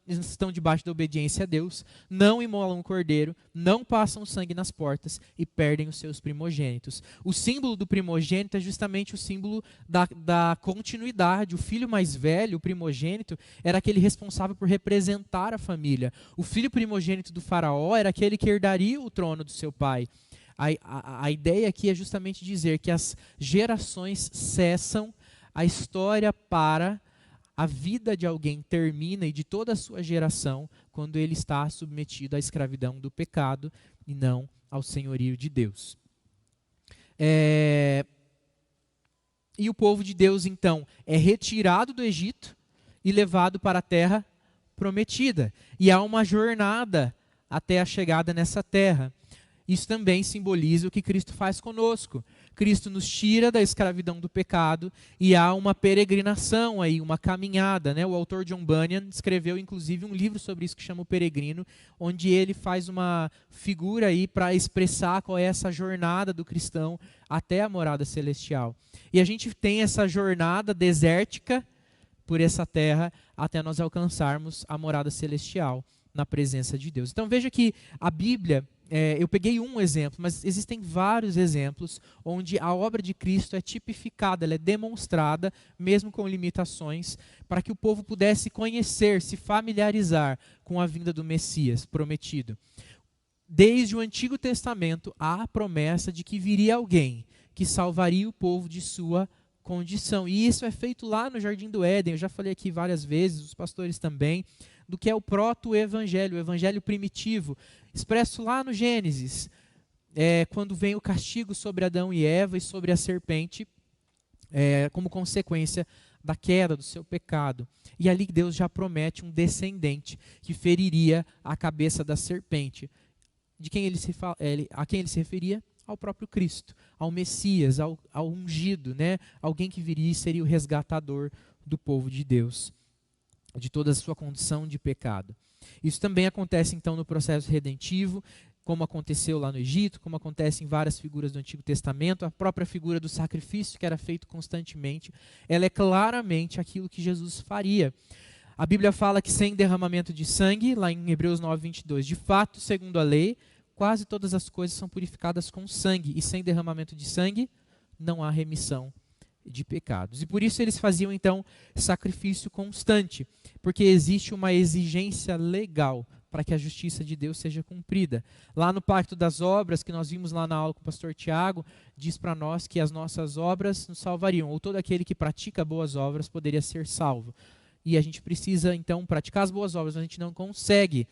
estão debaixo da obediência a Deus, não imolam o cordeiro, não passam sangue nas portas e perdem os seus primogênitos. O símbolo do primogênito é justamente o símbolo da continuidade. O filho mais velho, o primogênito, era aquele responsável por representar a família. O filho primogênito do faraó era aquele que herdaria o trono do seu pai. A ideia aqui é justamente dizer que as gerações cessam, a história para, a vida de alguém termina e de toda a sua geração quando ele está submetido à escravidão do pecado e não ao senhorio de Deus. E o povo de Deus, então, é retirado do Egito e levado para a terra prometida. E há uma jornada até a chegada nessa terra. Isso também simboliza o que Cristo faz conosco. Cristo nos tira da escravidão do pecado e há uma peregrinação aí, uma caminhada, né? O autor John Bunyan escreveu inclusive um livro sobre isso que chama O Peregrino, onde ele faz uma figura aí para expressar qual é essa jornada do cristão até a morada celestial. E a gente tem essa jornada desértica por essa terra até nós alcançarmos a morada celestial na presença de Deus. Então veja que a Bíblia, eu peguei um exemplo, mas existem vários exemplos onde a obra de Cristo é tipificada, ela é demonstrada, mesmo com limitações, para que o povo pudesse conhecer, se familiarizar com a vinda do Messias prometido. Desde o Antigo Testamento, há a promessa de que viria alguém que salvaria o povo de sua condição. E isso é feito lá no Jardim do Éden, eu já falei aqui várias vezes, os pastores também, do que é o proto-evangelho, o evangelho primitivo, expresso lá no Gênesis, quando vem o castigo sobre Adão e Eva e sobre a serpente, como consequência da queda do seu pecado. E ali Deus já promete um descendente que feriria a cabeça da serpente. A quem ele se referia? Ao próprio Cristo, ao Messias, ao ungido, né? Alguém que viria e seria o resgatador do povo de Deus, de toda a sua condição de pecado. Isso também acontece então no processo redentivo, como aconteceu lá no Egito, como acontece em várias figuras do Antigo Testamento. A própria figura do sacrifício que era feito constantemente, ela é claramente aquilo que Jesus faria. A Bíblia fala que sem derramamento de sangue, lá em Hebreus 9:22, de fato, segundo a lei, quase todas as coisas são purificadas com sangue, e sem derramamento de sangue não há remissão de pecados. E por isso eles faziam então sacrifício constante, porque existe uma exigência legal para que a justiça de Deus seja cumprida. Lá no Pacto das Obras, que nós vimos lá na aula com o pastor Tiago, diz para nós que as nossas obras nos salvariam, ou todo aquele que pratica boas obras poderia ser salvo. E a gente precisa então praticar as boas obras, mas a gente não consegue.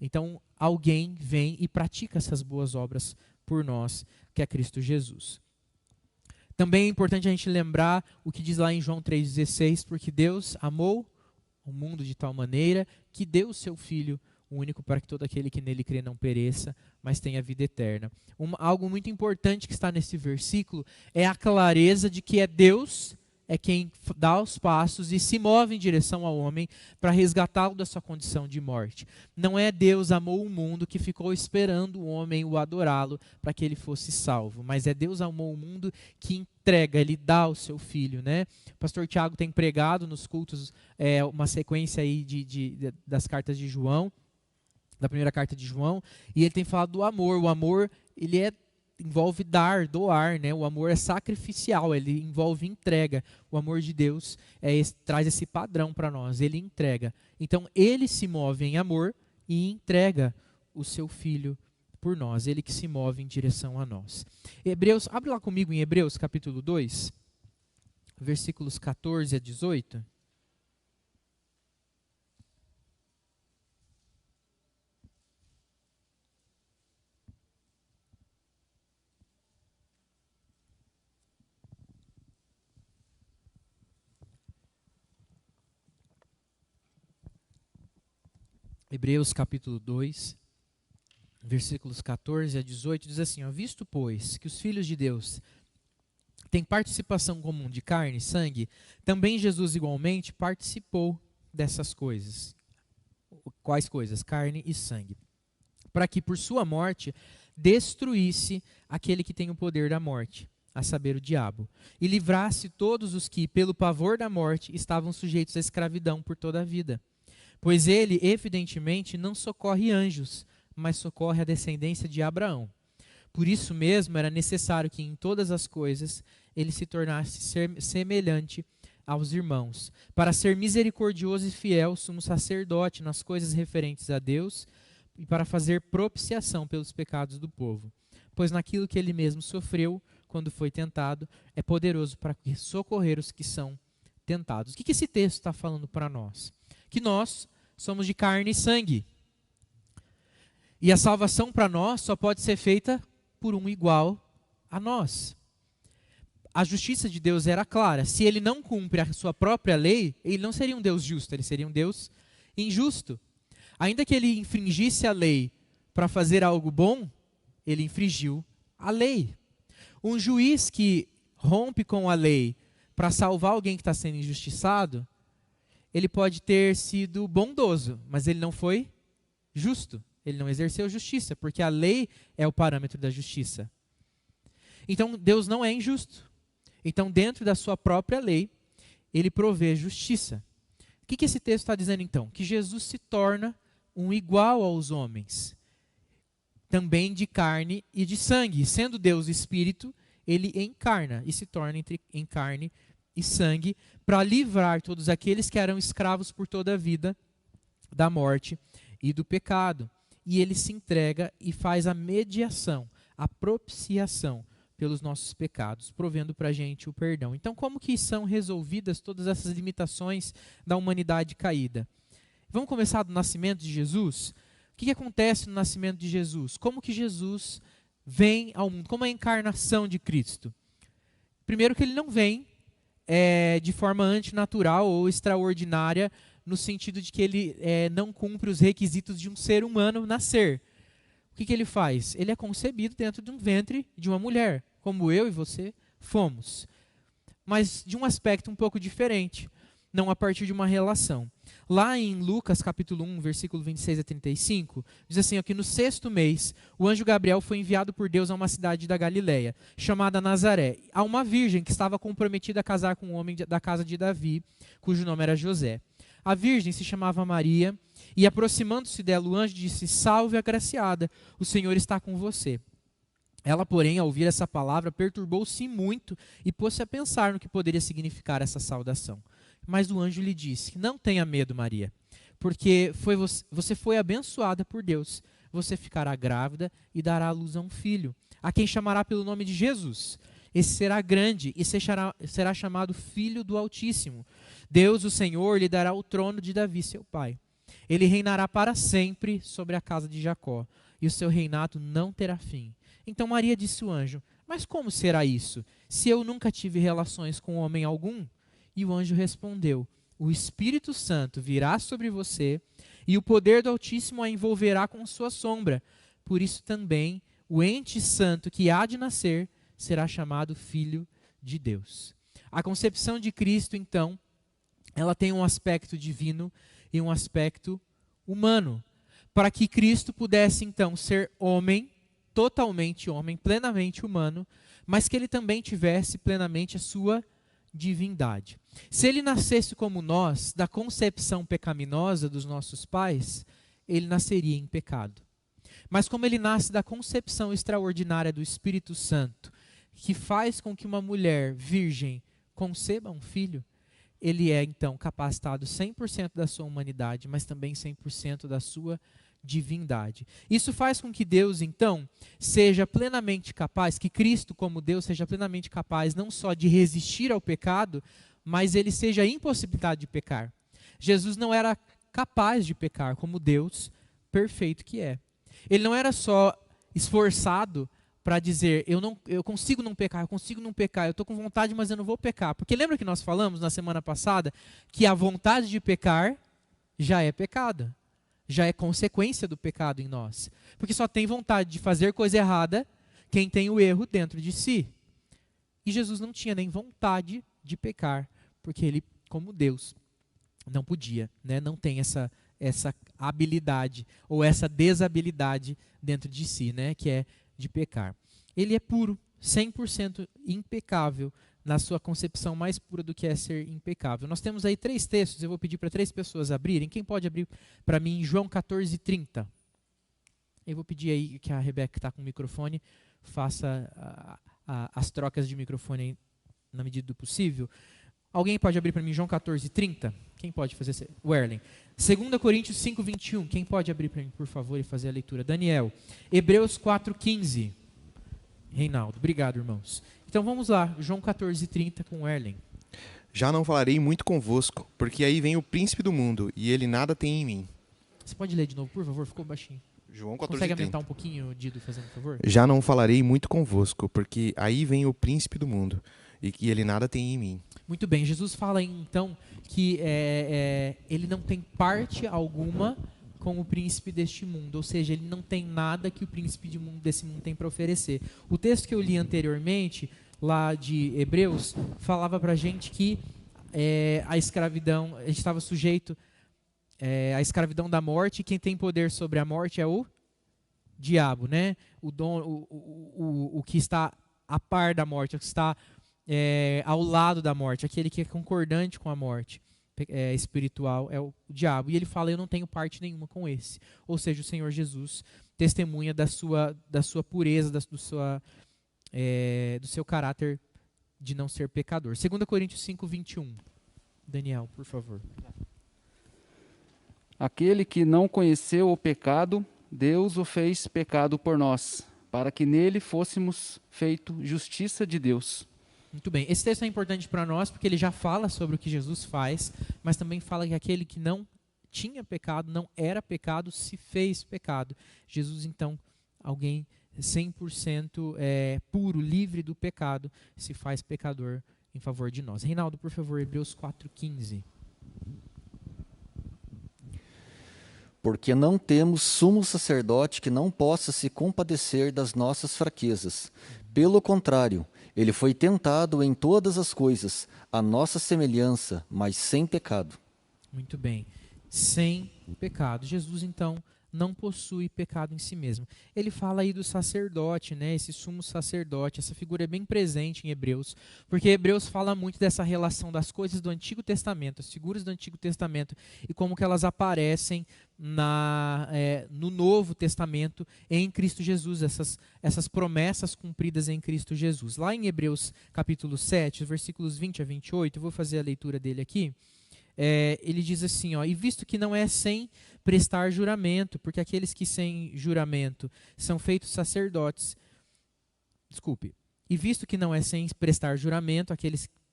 Então alguém vem e pratica essas boas obras por nós, que é Cristo Jesus. Também é importante a gente lembrar o que diz lá em João 3,16, porque Deus amou o mundo de tal maneira que deu o seu Filho único para que todo aquele que nele crê não pereça, mas tenha vida eterna. Algo muito importante que está nesse versículo é a clareza de que é Deus quem dá os passos e se move em direção ao homem para resgatá-lo da sua condição de morte. Não é Deus amou o mundo que ficou esperando o homem o adorá-lo para que ele fosse salvo, mas é Deus amou o mundo que entrega, ele dá o seu Filho, né? O pastor Tiago tem pregado nos cultos uma sequência aí das cartas de João, da primeira carta de João, e ele tem falado do amor. O amor, ele envolve dar, doar, né? O amor é sacrificial, ele envolve entrega. O amor de Deus traz esse padrão para nós, ele entrega. Então, ele se move em amor e entrega o seu Filho por nós, ele que se move em direção a nós. Hebreus, abre lá comigo em Hebreus capítulo 2, versículos 14 a 18. Hebreus capítulo 2, versículos 14 a 18, diz assim, ó, visto, pois, que os filhos de Deus têm participação comum de carne e sangue, também Jesus igualmente participou dessas coisas. Quais coisas? Carne e sangue. Para que por sua morte destruísse aquele que tem o poder da morte, a saber, o diabo, e livrasse todos os que, pelo pavor da morte, estavam sujeitos à escravidão por toda a vida. Pois ele, evidentemente, não socorre anjos, mas socorre a descendência de Abraão. Por isso mesmo era necessário que em todas as coisas ele se tornasse semelhante aos irmãos, para ser misericordioso e fiel, sumo sacerdote nas coisas referentes a Deus, e para fazer propiciação pelos pecados do povo. Pois naquilo que ele mesmo sofreu, quando foi tentado, é poderoso para socorrer os que são tentados. O que esse texto está falando para nós? Que nós somos de carne e sangue. E a salvação para nós só pode ser feita por um igual a nós. A justiça de Deus era clara. Se ele não cumpre a sua própria lei, ele não seria um Deus justo, ele seria um Deus injusto. Ainda que ele infringisse a lei para fazer algo bom, ele infringiu a lei. Um juiz que rompe com a lei para salvar alguém que está sendo injustiçado, ele pode ter sido bondoso, mas ele não foi justo. Ele não exerceu justiça, porque a lei é o parâmetro da justiça. Então, Deus não é injusto. Então, dentro da sua própria lei, ele provê justiça. O que esse texto está dizendo, então? Que Jesus se torna um igual aos homens, também de carne e de sangue. Sendo Deus Espírito, ele encarna e se torna em carne e sangue para livrar todos aqueles que eram escravos por toda a vida da morte e do pecado. E ele se entrega e faz a mediação, a propiciação pelos nossos pecados, provendo para a gente o perdão. Então, como que são resolvidas todas essas limitações da humanidade caída? Vamos começar do nascimento de Jesus? O que acontece no nascimento de Jesus? Como que Jesus vem ao mundo? Como é a encarnação de Cristo? Primeiro que ele não vem de forma antinatural ou extraordinária, no sentido de que ele não cumpre os requisitos de um ser humano nascer. O que ele faz? Ele é concebido dentro de um ventre de uma mulher, como eu e você fomos. Mas de um aspecto um pouco diferente, não a partir de uma relação. Lá em Lucas capítulo 1, versículo 26 a 35, diz assim, ó, que no 6º mês, o anjo Gabriel foi enviado por Deus a uma cidade da Galileia, chamada Nazaré, a uma virgem que estava comprometida a casar com um homem da casa de Davi, cujo nome era José. A virgem se chamava Maria, e aproximando-se dela, o anjo disse, salve agraciada, o Senhor está com você. Ela, porém, ao ouvir essa palavra, perturbou-se muito e pôs-se a pensar no que poderia significar essa saudação. Mas o anjo lhe disse, não tenha medo, Maria, porque você foi abençoada por Deus. Você ficará grávida e dará à luz a um filho, a quem chamará pelo nome de Jesus. Esse será grande e será chamado Filho do Altíssimo. Deus, o Senhor, lhe dará o trono de Davi, seu pai. Ele reinará para sempre sobre a casa de Jacó, e o seu reinado não terá fim. Então Maria disse ao anjo, mas como será isso, se eu nunca tive relações com homem algum? E o anjo respondeu, o Espírito Santo virá sobre você, e o poder do Altíssimo a envolverá com sua sombra. Por isso também o ente santo que há de nascer será chamado Filho de Deus. A concepção de Cristo, então, ela tem um aspecto divino e um aspecto humano. Para que Cristo pudesse, então, ser homem, totalmente homem, plenamente humano, mas que ele também tivesse plenamente a sua divindade. Se ele nascesse como nós, da concepção pecaminosa dos nossos pais, ele nasceria em pecado. Mas como ele nasce da concepção extraordinária do Espírito Santo, que faz com que uma mulher virgem conceba um filho, ele é então capacitado 100% da sua humanidade, mas também 100% da sua divindade. Isso faz com que Deus, então, seja plenamente capaz, que Cristo, como Deus, seja plenamente capaz não só de resistir ao pecado, mas ele seja impossibilitado de pecar. Jesus não era capaz de pecar como Deus perfeito que é. Ele não era só esforçado para dizer, eu consigo não pecar, eu estou com vontade, mas eu não vou pecar. Porque lembra que nós falamos na semana passada que a vontade de pecar já é pecado. já é consequência do pecado em nós. Porque só tem vontade de fazer coisa errada quem tem o erro dentro de si. E Jesus não tinha nem vontade de pecar, porque ele, como Deus, não podia, né? Não tem essa habilidade ou essa desabilidade dentro de si, né? Que é de pecar. Ele é puro, 100% impecável, na sua concepção mais pura do que é ser impecável. Nós temos aí 3 textos, eu vou pedir para 3 pessoas abrirem. Quem pode abrir para mim em João 14:30? Eu vou pedir aí que a Rebeca, que está com o microfone, faça as trocas de microfone na medida do possível. Alguém pode abrir para mim João 14:30? Quem pode fazer? O Erlen. 2 Coríntios 5:21. Quem pode abrir para mim, por favor, e fazer a leitura? Daniel. Hebreus 4:15. Reinaldo. Obrigado, irmãos. Então vamos lá, João 14:30 com o Erlen. Já não falarei muito convosco, porque aí vem o príncipe do mundo, e ele nada tem em mim. Você pode ler de novo, por favor? Ficou baixinho. João Consegue 14:30. aumentar um pouquinho, Dido, fazendo favor? Já não falarei muito convosco, porque aí vem o príncipe do mundo, e que ele nada tem em mim. Muito bem, Jesus fala então que ele não tem parte alguma com o príncipe deste mundo, ou seja, ele não tem nada que o príncipe desse mundo tem para oferecer. O texto que eu li anteriormente, lá de Hebreus, falava para a gente que a escravidão, a gente estava sujeito à escravidão da morte, e quem tem poder sobre a morte é o diabo, né? O que está a par da morte, o que está ao lado da morte, aquele que é concordante com a morte espiritual é o diabo. E ele fala, eu não tenho parte nenhuma com esse. Ou seja, o Senhor Jesus testemunha da sua pureza, do seu caráter de não ser pecador. 2 Coríntios 5:21. Daniel, por favor. Aquele que não conheceu o pecado, Deus o fez pecado por nós, para que nele fôssemos feito justiça de Deus. Muito bem. Esse texto é importante para nós porque ele já fala sobre o que Jesus faz, mas também fala que aquele que não tinha pecado, não era pecado, se fez pecado. Jesus, então, alguém 100% puro, livre do pecado, se faz pecador em favor de nós. Reinaldo, por favor, Hebreus 4:15. Porque não temos sumo sacerdote que não possa se compadecer das nossas fraquezas. Pelo contrário, ele foi tentado em todas as coisas, à nossa semelhança, mas sem pecado. Muito bem. Sem pecado. Jesus, então, não possui pecado em si mesmo. Ele fala aí do sacerdote, né? Esse sumo sacerdote, essa figura é bem presente em Hebreus, porque Hebreus fala muito dessa relação das coisas do Antigo Testamento, as figuras do Antigo Testamento, e como que elas aparecem no Novo Testamento em Cristo Jesus, essas promessas cumpridas em Cristo Jesus. Lá em Hebreus capítulo 7, versículos 20 a 28, eu vou fazer a leitura dele aqui. Ele diz assim, e visto que não é sem prestar juramento, porque aqueles que sem juramento são feitos sacerdotes, e visto que não é sem prestar juramento,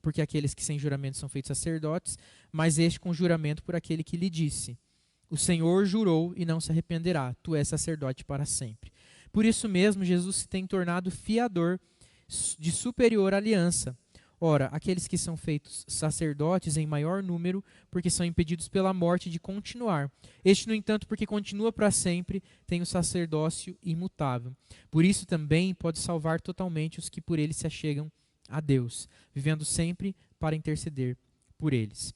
porque aqueles que sem juramento são feitos sacerdotes, mas este com juramento por aquele que lhe disse, o Senhor jurou e não se arrependerá, tu és sacerdote para sempre. Por isso mesmo, Jesus se tem tornado fiador de superior aliança. Ora, aqueles que são feitos sacerdotes em maior número, porque são impedidos pela morte de continuar. Este, no entanto, porque continua para sempre, tem o sacerdócio imutável. Por isso também pode salvar totalmente os que por ele se achegam a Deus, vivendo sempre para interceder por eles.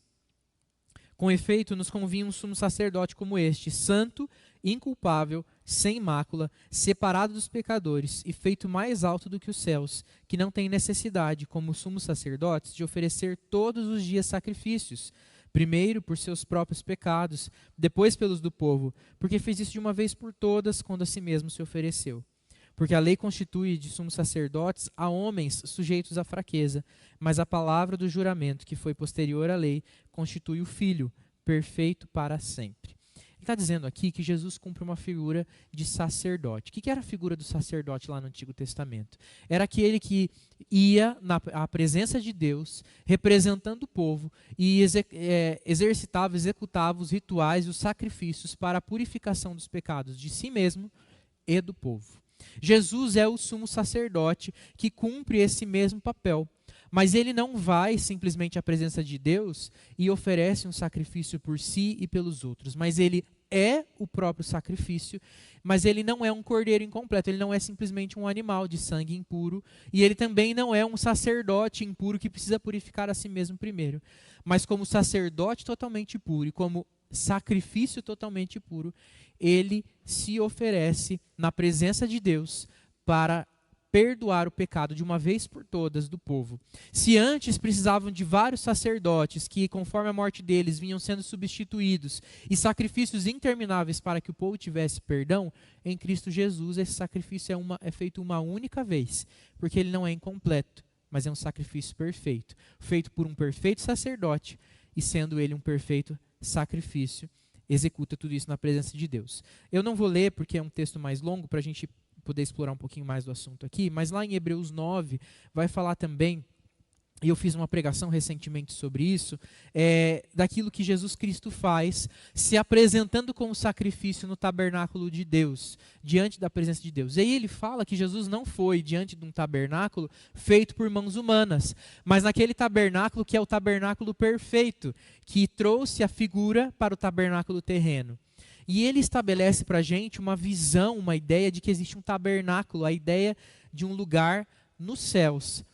Com efeito, nos convinha um sumo sacerdote como este, santo, inculpável, sem mácula, separado dos pecadores e feito mais alto do que os céus, que não tem necessidade, como sumos sacerdotes, de oferecer todos os dias sacrifícios, primeiro por seus próprios pecados, depois pelos do povo, porque fez isso de uma vez por todas, quando a si mesmo se ofereceu. Porque a lei constitui de sumos sacerdotes a homens sujeitos à fraqueza, mas a palavra do juramento, que foi posterior à lei, constitui o Filho, perfeito para sempre. Ele está dizendo aqui que Jesus cumpre uma figura de sacerdote. O que era a figura do sacerdote lá no Antigo Testamento? Era aquele que ia à presença de Deus, representando o povo, e executava os rituais e os sacrifícios para a purificação dos pecados de si mesmo e do povo. Jesus é o sumo sacerdote que cumpre esse mesmo papel, mas ele não vai simplesmente à presença de Deus e oferece um sacrifício por si e pelos outros, mas ele é o próprio sacrifício, mas ele não é um cordeiro incompleto, ele não é simplesmente um animal de sangue impuro, e ele também não é um sacerdote impuro que precisa purificar a si mesmo primeiro. Mas como sacerdote totalmente puro e como sacrifício totalmente puro, ele se oferece na presença de Deus para perdoar o pecado de uma vez por todas do povo. Se antes precisavam de vários sacerdotes que, conforme a morte deles, vinham sendo substituídos e sacrifícios intermináveis para que o povo tivesse perdão, em Cristo Jesus esse sacrifício é feito uma única vez, porque ele não é incompleto, mas é um sacrifício perfeito, feito por um perfeito sacerdote e sendo ele um perfeito sacrifício, executa tudo isso na presença de Deus. Eu não vou ler porque é um texto mais longo para a gente poder explorar um pouquinho mais do assunto aqui, mas lá em Hebreus 9 vai falar também, e eu fiz uma pregação recentemente sobre isso, daquilo que Jesus Cristo faz, se apresentando como sacrifício no tabernáculo de Deus, diante da presença de Deus. E aí ele fala que Jesus não foi diante de um tabernáculo feito por mãos humanas, mas naquele tabernáculo que é o tabernáculo perfeito, que trouxe a figura para o tabernáculo terreno. E ele estabelece para a gente uma visão, uma ideia de que existe um tabernáculo, a ideia de um lugar nos céus.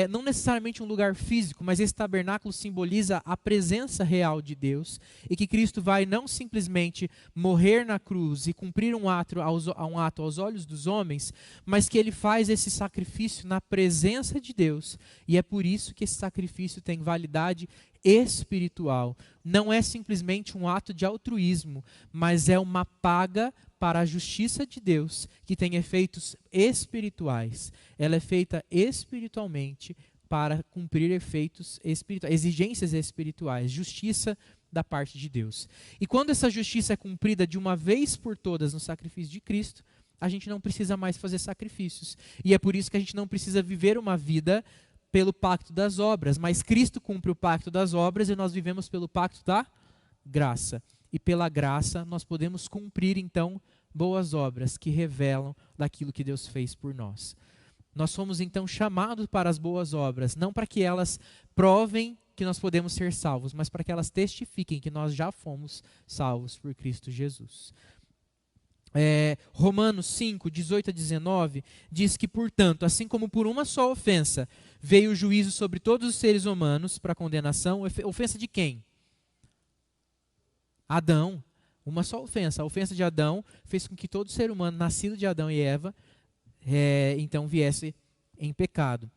Não necessariamente um lugar físico, mas esse tabernáculo simboliza a presença real de Deus e que Cristo vai não simplesmente morrer na cruz e cumprir um ato aos olhos dos homens, mas que ele faz esse sacrifício na presença de Deus. E é por isso que esse sacrifício tem validade espiritual. Não é simplesmente um ato de altruísmo, mas é uma paga para a justiça de Deus, que tem efeitos espirituais. Ela é feita espiritualmente para cumprir efeitos espirituais, exigências espirituais, justiça da parte de Deus. E quando essa justiça é cumprida de uma vez por todas no sacrifício de Cristo, a gente não precisa mais fazer sacrifícios. E é por isso que a gente não precisa viver uma vida pelo pacto das obras, mas Cristo cumpre o pacto das obras e nós vivemos pelo pacto da graça. E pela graça nós podemos cumprir, então, boas obras que revelam daquilo que Deus fez por nós. Nós somos, então, chamados para as boas obras, não para que elas provem que nós podemos ser salvos, mas para que elas testifiquem que nós já fomos salvos por Cristo Jesus. Romanos 5, 18 a 19, diz que, portanto, assim como por uma só ofensa veio o juízo sobre todos os seres humanos para condenação, ofensa de quem? Adão. Uma só ofensa. A ofensa de Adão fez com que todo ser humano nascido de Adão e Eva, então viesse em pecado.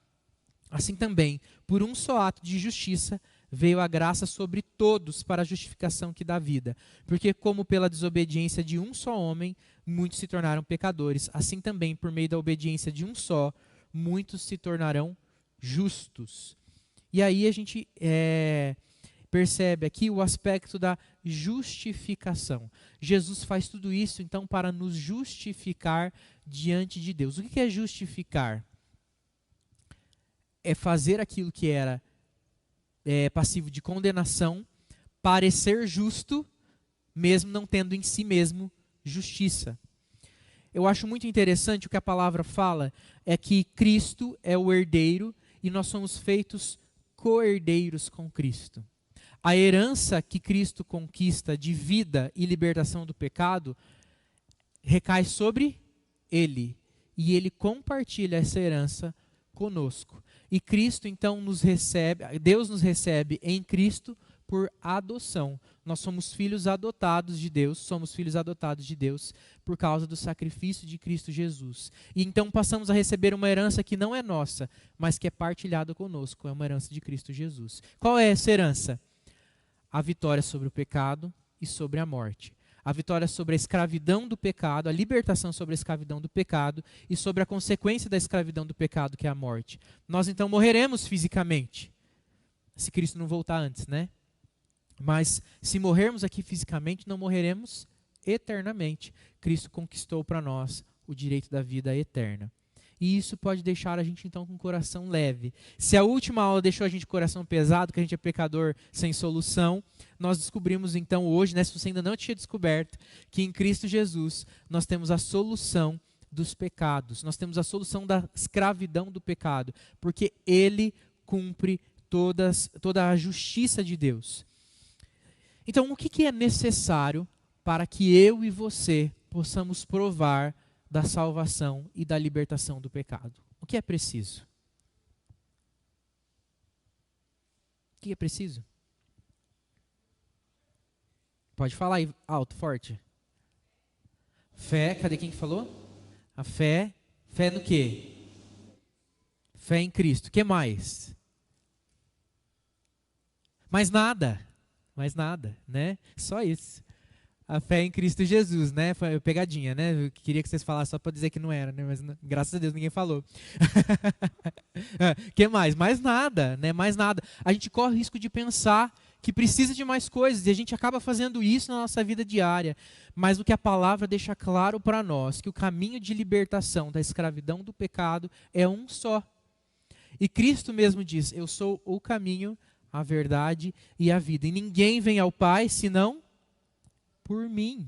Assim também, por um só ato de justiça, veio a graça sobre todos para a justificação que dá vida. Porque como pela desobediência de um só homem, muitos se tornaram pecadores, assim também, por meio da obediência de um só, muitos se tornarão justos. E aí a gente percebe aqui o aspecto da justificação. Jesus faz tudo isso, então, para nos justificar diante de Deus. O que é justificar? É fazer aquilo que era passivo de condenação, parecer justo, mesmo não tendo em si mesmo justiça. Eu acho muito interessante o que a palavra fala, é que Cristo é o herdeiro e nós somos feitos co-herdeiros com Cristo. A herança que Cristo conquista de vida e libertação do pecado recai sobre Ele. E Ele compartilha essa herança conosco. E Cristo então Deus nos recebe em Cristo por adoção. Nós somos filhos adotados de Deus, por causa do sacrifício de Cristo Jesus. E então passamos a receber uma herança que não é nossa, mas que é partilhada conosco, é uma herança de Cristo Jesus. Qual é essa herança? A vitória sobre o pecado e sobre a morte. A vitória sobre a escravidão do pecado, a libertação sobre a escravidão do pecado e sobre a consequência da escravidão do pecado, que é a morte. Nós então morreremos fisicamente, se Cristo não voltar antes, né? Mas se morrermos aqui fisicamente, não morreremos eternamente. Cristo conquistou para nós o direito da vida eterna. E isso pode deixar a gente então com o coração leve. Se a última aula deixou a gente com o coração pesado, que a gente é pecador sem solução, nós descobrimos então hoje, né, se você ainda não tinha descoberto, que em Cristo Jesus nós temos a solução dos pecados. Nós temos a solução da escravidão do pecado, porque Ele cumpre toda a justiça de Deus. Então, o que é necessário para que eu e você possamos provar da salvação e da libertação do pecado. O que é preciso? O que é preciso? Pode falar aí, alto, forte. Fé, cadê quem que falou? A fé. Fé no quê? Fé em Cristo. O que mais? Mais nada, né? Só isso. A fé em Cristo Jesus, né? Foi pegadinha, né? Eu queria que vocês falassem só para dizer que não era, né? Mas graças a Deus ninguém falou. Que mais? Mais nada, né? Mais nada. A gente corre o risco de pensar que precisa de mais coisas e a gente acaba fazendo isso na nossa vida diária. Mas o que a palavra deixa claro para nós, que o caminho de libertação da escravidão do pecado é um só. E Cristo mesmo diz: eu sou o caminho, a verdade e a vida. E ninguém vem ao Pai senão por mim.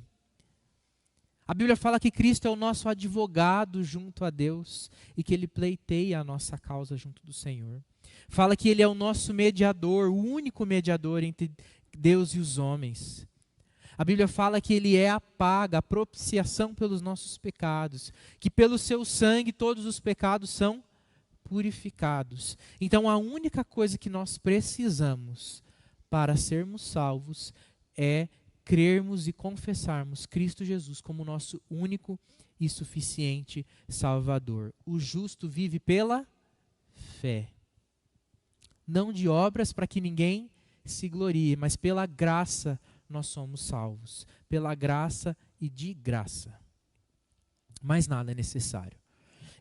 A Bíblia fala que Cristo é o nosso advogado junto a Deus e que Ele pleiteia a nossa causa junto do Senhor. Fala que Ele é o nosso mediador, o único mediador entre Deus e os homens. A Bíblia fala que Ele é a paga, a propiciação pelos nossos pecados, que pelo seu sangue todos os pecados são purificados. Então a única coisa que nós precisamos para sermos salvos é crermos e confessarmos Cristo Jesus como nosso único e suficiente Salvador. O justo vive pela fé. Não de obras para que ninguém se glorie, mas pela graça nós somos salvos. Pela graça e de graça. Mais nada é necessário.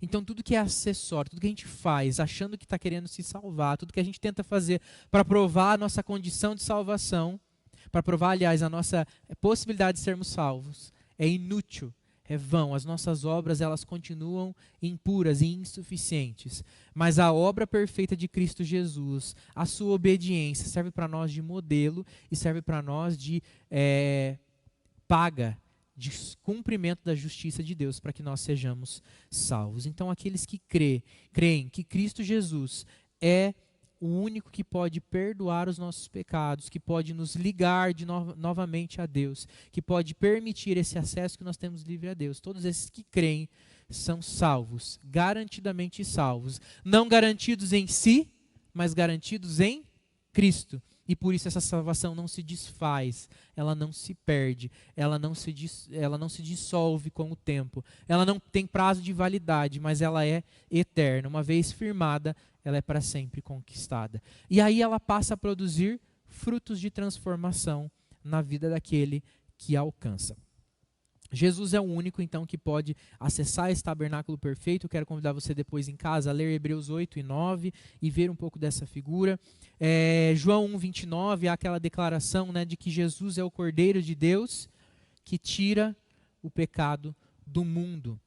Então tudo que é acessório, tudo que a gente faz achando que está querendo se salvar, tudo que a gente tenta fazer para provar a nossa condição de salvação, para provar, aliás, a nossa possibilidade de sermos salvos, é inútil, é vão. As nossas obras, elas continuam impuras e insuficientes. Mas a obra perfeita de Cristo Jesus, a sua obediência, serve para nós de modelo e serve para nós de paga, de cumprimento da justiça de Deus para que nós sejamos salvos. Então, aqueles que creem que Cristo Jesus é o único que pode perdoar os nossos pecados, que pode nos ligar novamente a Deus, que pode permitir esse acesso que nós temos livre a Deus. Todos esses que creem são salvos, garantidamente salvos. Não garantidos em si, mas garantidos em Cristo. E por isso essa salvação não se desfaz, ela não se perde, ela não se dissolve com o tempo. Ela não tem prazo de validade, mas ela é eterna. Uma vez firmada, ela é para sempre conquistada. E aí ela passa a produzir frutos de transformação na vida daquele que a alcança. Jesus é o único, então, que pode acessar esse tabernáculo perfeito. Eu quero convidar você depois em casa a ler Hebreus 8 e 9 e ver um pouco dessa figura. João 1:29, há aquela declaração, né, de que Jesus é o Cordeiro de Deus que tira o pecado do mundo.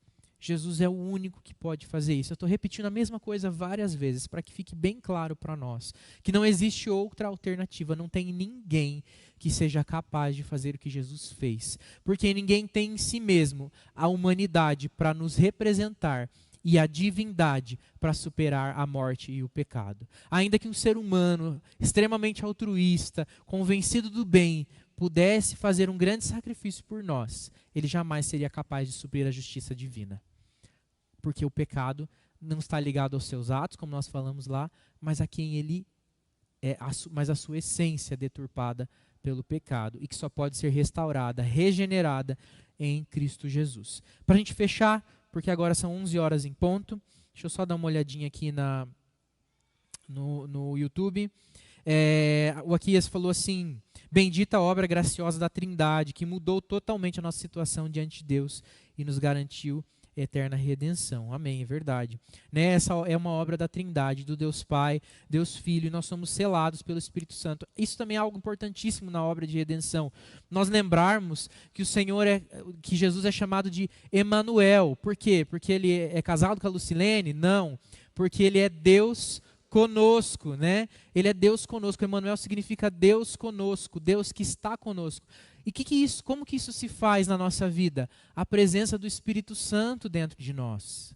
Jesus é o único que pode fazer isso. Eu estou repetindo a mesma coisa várias vezes para que fique bem claro para nós que não existe outra alternativa, não tem ninguém que seja capaz de fazer o que Jesus fez. Porque ninguém tem em si mesmo a humanidade para nos representar e a divindade para superar a morte e o pecado. Ainda que um ser humano extremamente altruísta, convencido do bem, pudesse fazer um grande sacrifício por nós, ele jamais seria capaz de suprir a justiça divina. Porque o pecado não está ligado aos seus atos, como nós falamos lá, mas a quem ele é, mas a sua essência é deturpada pelo pecado e que só pode ser restaurada, regenerada em Cristo Jesus. Para a gente fechar, porque agora são 11 horas em ponto, deixa eu só dar uma olhadinha aqui no YouTube. O Aquias falou assim: bendita a obra graciosa da Trindade, que mudou totalmente a nossa situação diante de Deus e nos garantiu eterna redenção. Amém, é verdade. Né? Essa é uma obra da Trindade, do Deus Pai, Deus Filho, e nós somos selados pelo Espírito Santo. Isso também é algo importantíssimo na obra de redenção. Nós lembrarmos que que Jesus é chamado de Emanuel. Por quê? Porque ele é casado com a Lucilene? Não. Porque ele é Deus conosco, né? Ele é Deus conosco. Emanuel significa Deus conosco, Deus que está conosco. E como que isso se faz na nossa vida? A presença do Espírito Santo dentro de nós.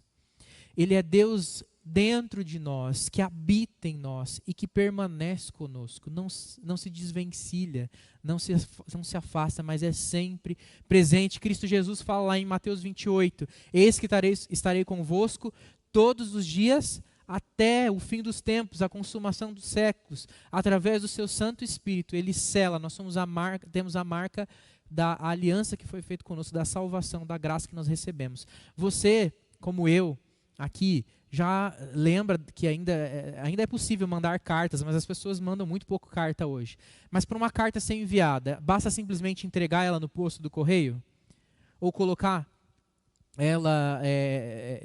Ele é Deus dentro de nós, que habita em nós e que permanece conosco, não se desvencilha, não se afasta, mas é sempre presente. Cristo Jesus fala lá em Mateus 28, eis que estarei convosco todos os dias até o fim dos tempos, a consumação dos séculos, através do seu Santo Espírito. Ele sela, nós temos a marca da aliança que foi feita conosco, da salvação, da graça que nós recebemos. Você, como eu, aqui, já lembra que ainda é possível mandar cartas, mas as pessoas mandam muito pouco carta hoje. Mas para uma carta ser enviada, basta simplesmente entregar ela no posto do correio? Ou colocar ela,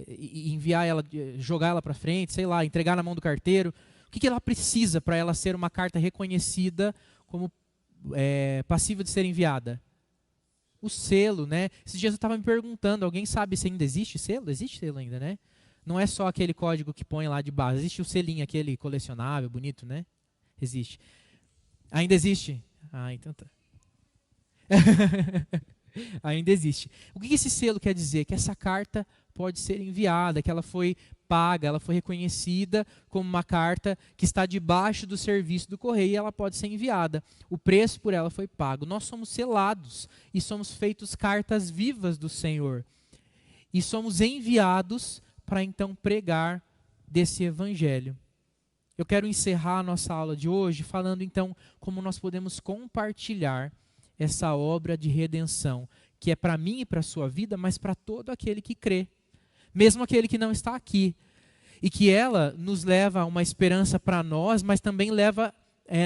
enviar ela, jogar ela para frente, sei lá, entregar na mão do carteiro? O que ela precisa para ela ser uma carta reconhecida como passível de ser enviada? O selo, né? Esses dias eu estava me perguntando, alguém sabe se ainda existe selo? Existe selo ainda, né? Não é só aquele código que põe lá de base. Existe o selinho, aquele colecionável, bonito, né? Existe. Ainda existe? Ah, então tá. Ainda existe. O que esse selo quer dizer? Que essa carta pode ser enviada, que ela foi paga, ela foi reconhecida como uma carta que está debaixo do serviço do correio e ela pode ser enviada. O preço por ela foi pago. Nós somos selados e somos feitos cartas vivas do Senhor. E somos enviados para então pregar desse evangelho. Eu quero encerrar a nossa aula de hoje falando então como nós podemos compartilhar essa obra de redenção, que é para mim e para a sua vida, mas para todo aquele que crê, mesmo aquele que não está aqui. E que ela nos leva a uma esperança para nós, mas também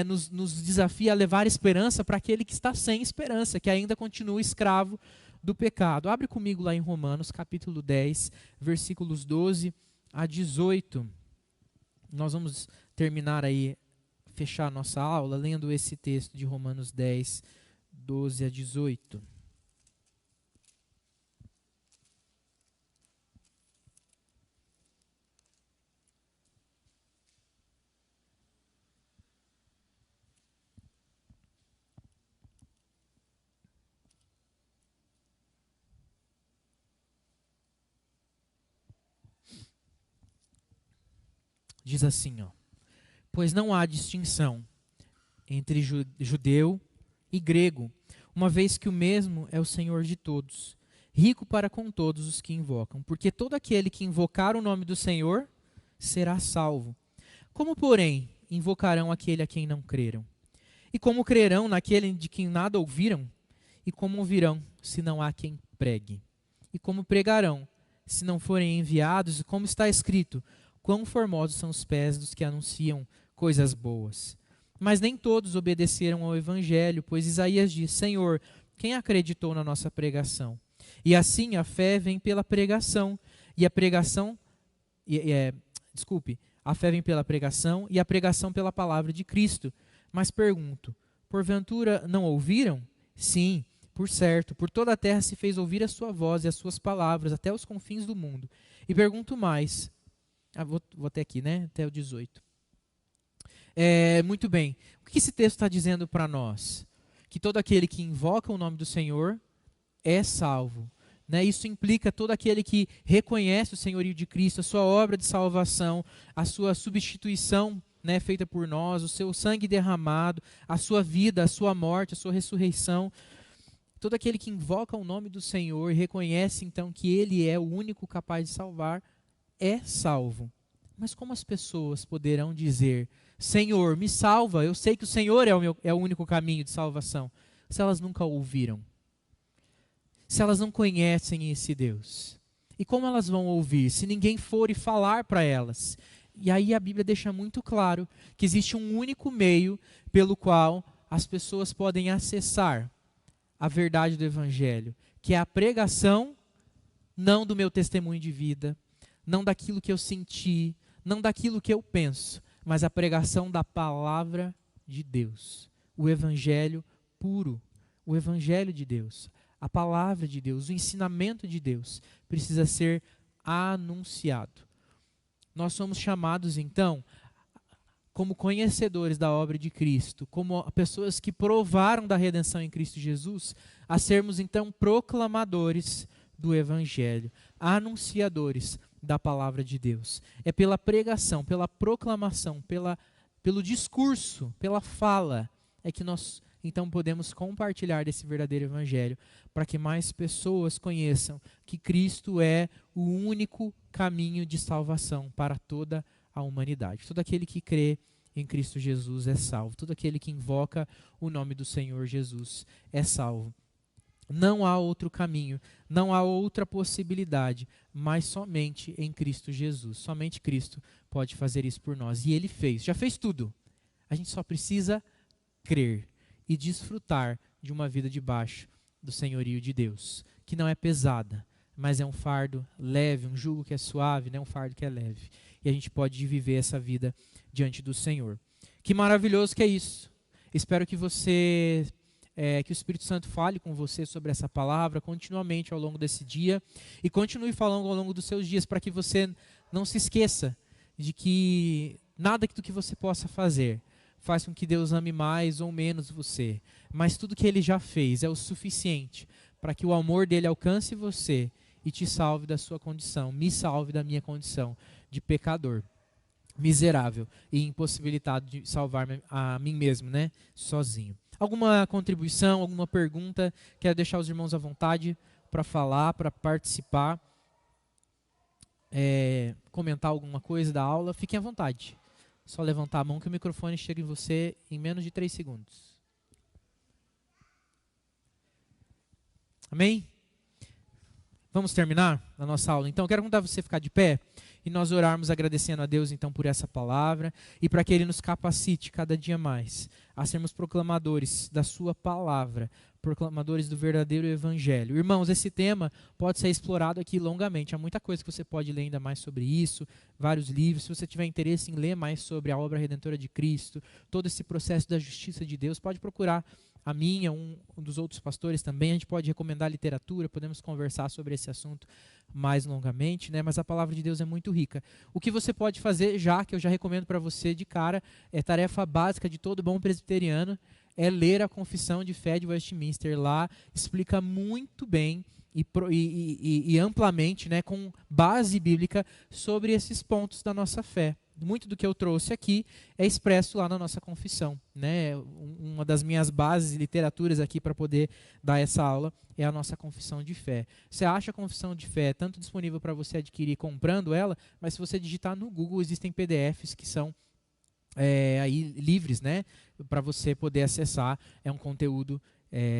nos desafia a levar esperança para aquele que está sem esperança, que ainda continua escravo do pecado. Abre comigo lá em Romanos, capítulo 10, versículos 12 a 18. Nós vamos terminar aí, fechar a nossa aula, lendo esse texto de Romanos 10, 12 a 18. Diz assim, ó: pois não há distinção entre judeu e grego, uma vez que o mesmo é o Senhor de todos, rico para com todos os que invocam, porque todo aquele que invocar o nome do Senhor será salvo. Como, porém, invocarão aquele a quem não creram? E como crerão naquele de quem nada ouviram? E como ouvirão, se não há quem pregue? E como pregarão, se não forem enviados? E como está escrito: quão formosos são os pés dos que anunciam coisas boas. Mas nem todos obedeceram ao evangelho, pois Isaías diz: Senhor, quem acreditou na nossa pregação? E assim a fé vem pela pregação, e a pregação, a fé vem pela pregação, e a pregação pela palavra de Cristo. Mas pergunto: porventura não ouviram? Sim, por certo, por toda a terra se fez ouvir a sua voz e as suas palavras, até os confins do mundo. E pergunto mais, vou até aqui, né? Até o 18. Muito bem. O que esse texto está dizendo para nós? Que todo aquele que invoca o nome do Senhor é salvo. Né? Isso implica todo aquele que reconhece o senhorio de Cristo, a sua obra de salvação, a sua substituição, né, feita por nós, o seu sangue derramado, a sua vida, a sua morte, a sua ressurreição. Todo aquele que invoca o nome do Senhor e reconhece então que Ele é o único capaz de salvar, é salvo. Mas como as pessoas poderão dizer: Senhor, me salva, eu sei que o Senhor é o único caminho de salvação, se elas nunca ouviram? Se elas não conhecem esse Deus? E como elas vão ouvir se ninguém for e falar para elas? E aí a Bíblia deixa muito claro que existe um único meio pelo qual as pessoas podem acessar a verdade do Evangelho, que é a pregação, não do meu testemunho de vida, não daquilo que eu senti, não daquilo que eu penso, mas a pregação da palavra de Deus, o Evangelho puro, o Evangelho de Deus, a palavra de Deus, o ensinamento de Deus precisa ser anunciado. Nós somos chamados então, como conhecedores da obra de Cristo, como pessoas que provaram da redenção em Cristo Jesus, a sermos então proclamadores do Evangelho, anunciadores da palavra de Deus. É pela pregação, pela proclamação, pelo discurso, pela fala, é que nós então podemos compartilhar desse verdadeiro evangelho, para que mais pessoas conheçam que Cristo é o único caminho de salvação para toda a humanidade. Todo aquele que crê em Cristo Jesus é salvo. Todo aquele que invoca o nome do Senhor Jesus é salvo. Não há outro caminho, não há outra possibilidade, mas somente em Cristo Jesus. Somente Cristo pode fazer isso por nós. E Ele fez, já fez tudo. A gente só precisa crer e desfrutar de uma vida debaixo do senhorio de Deus, que não é pesada, mas é um fardo leve, um jugo que é suave, né? Um fardo que é leve. E a gente pode viver essa vida diante do Senhor. Que maravilhoso que é isso. Espero que que o Espírito Santo fale com você sobre essa palavra continuamente ao longo desse dia e continue falando ao longo dos seus dias, para que você não se esqueça de que nada do que você possa fazer faz com que Deus ame mais ou menos você, mas tudo que Ele já fez é o suficiente para que o amor dele alcance você e te salve da sua condição, me salve da minha condição de pecador, miserável e impossibilitado de salvar a mim mesmo, né, sozinho. Alguma contribuição, alguma pergunta? Quero deixar os irmãos à vontade para falar, para participar, comentar alguma coisa da aula. Fiquem à vontade. Só levantar a mão que o microfone chega em você em menos de 3 segundos. Amém? Vamos terminar a nossa aula. Então, eu quero convidar você a ficar de pé e nós orarmos agradecendo a Deus então por essa palavra e para que Ele nos capacite cada dia mais a sermos proclamadores da sua palavra, proclamadores do verdadeiro evangelho. Irmãos, esse tema pode ser explorado aqui longamente. Há muita coisa que você pode ler ainda mais sobre isso, vários livros. Se você tiver interesse em ler mais sobre a obra redentora de Cristo, todo esse processo da justiça de Deus, pode procurar a minha, um dos outros pastores também. A gente pode recomendar literatura, podemos conversar sobre esse assunto mais longamente, né? Mas a palavra de Deus é muito rica. O que você pode fazer, que eu já recomendo para você de cara, é tarefa básica de todo bom presbiteriano, é ler a Confissão de Fé de Westminster. Lá explica muito bem e amplamente, né, com base bíblica, sobre esses pontos da nossa fé. Muito do que eu trouxe aqui é expresso lá na nossa confissão, né? Uma das minhas bases e literaturas aqui para poder dar essa aula é a nossa confissão de fé. Você acha a confissão de fé tanto disponível para você adquirir comprando ela, mas se você digitar no Google, existem PDFs que são aí livres, né, para você poder acessar. É um conteúdo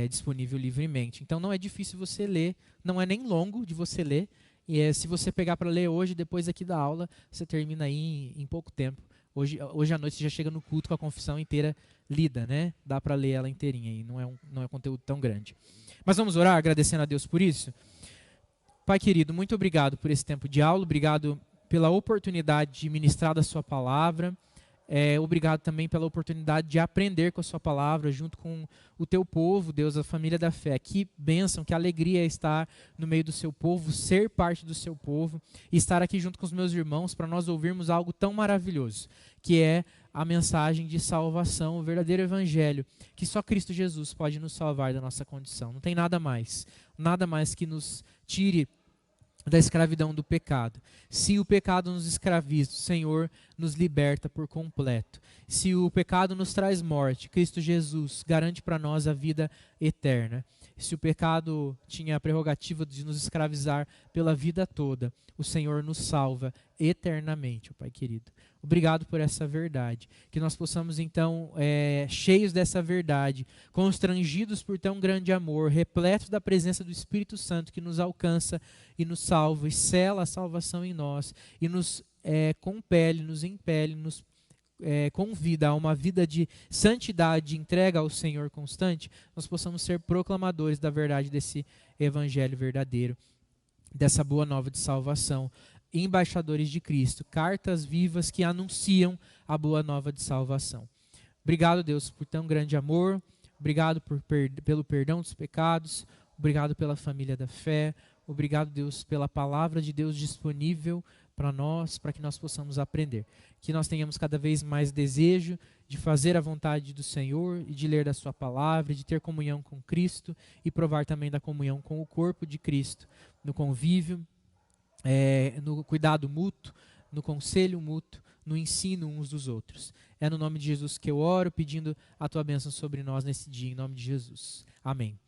disponível livremente. Então não é difícil você ler, não é nem longo de você ler. E se você pegar para ler hoje, depois aqui da aula, você termina aí em pouco tempo. Hoje à noite você já chega no culto com a confissão inteira lida, né? Dá para ler ela inteirinha e não é um conteúdo tão grande. Mas vamos orar agradecendo a Deus por isso? Pai querido, muito obrigado por esse tempo de aula, obrigado pela oportunidade de ministrar da sua palavra. Obrigado também pela oportunidade de aprender com a sua palavra junto com o teu povo, Deus, a família da fé. Que bênção, que alegria é estar no meio do seu povo, ser parte do seu povo e estar aqui junto com os meus irmãos para nós ouvirmos algo tão maravilhoso, que é a mensagem de salvação, o verdadeiro evangelho, que só Cristo Jesus pode nos salvar da nossa condição. Não tem nada mais que nos tire da escravidão do pecado. Se o pecado nos escraviza, o Senhor nos liberta por completo. Se o pecado nos traz morte, Cristo Jesus garante para nós a vida eterna. Se o pecado tinha a prerrogativa de nos escravizar pela vida toda, o Senhor nos salva eternamente, Pai querido. Obrigado por essa verdade. Que nós possamos então, cheios dessa verdade, constrangidos por tão grande amor, repletos da presença do Espírito Santo que nos alcança e nos salva e sela a salvação em nós e nos compele, nos impele, nos convida a uma vida de santidade, de entrega ao Senhor constante, nós possamos ser proclamadores da verdade desse evangelho verdadeiro, dessa boa nova de salvação, embaixadores de Cristo, cartas vivas que anunciam a boa nova de salvação. Obrigado, Deus, por tão grande amor, obrigado pelo perdão dos pecados, obrigado pela família da fé, obrigado, Deus, pela palavra de Deus disponível para nós, para que nós possamos aprender. Que nós tenhamos cada vez mais desejo de fazer a vontade do Senhor e de ler da sua palavra, de ter comunhão com Cristo e provar também da comunhão com o corpo de Cristo, no convívio, no cuidado mútuo, no conselho mútuo, no ensino uns dos outros. É no nome de Jesus que eu oro, pedindo a tua bênção sobre nós nesse dia, em nome de Jesus. Amém.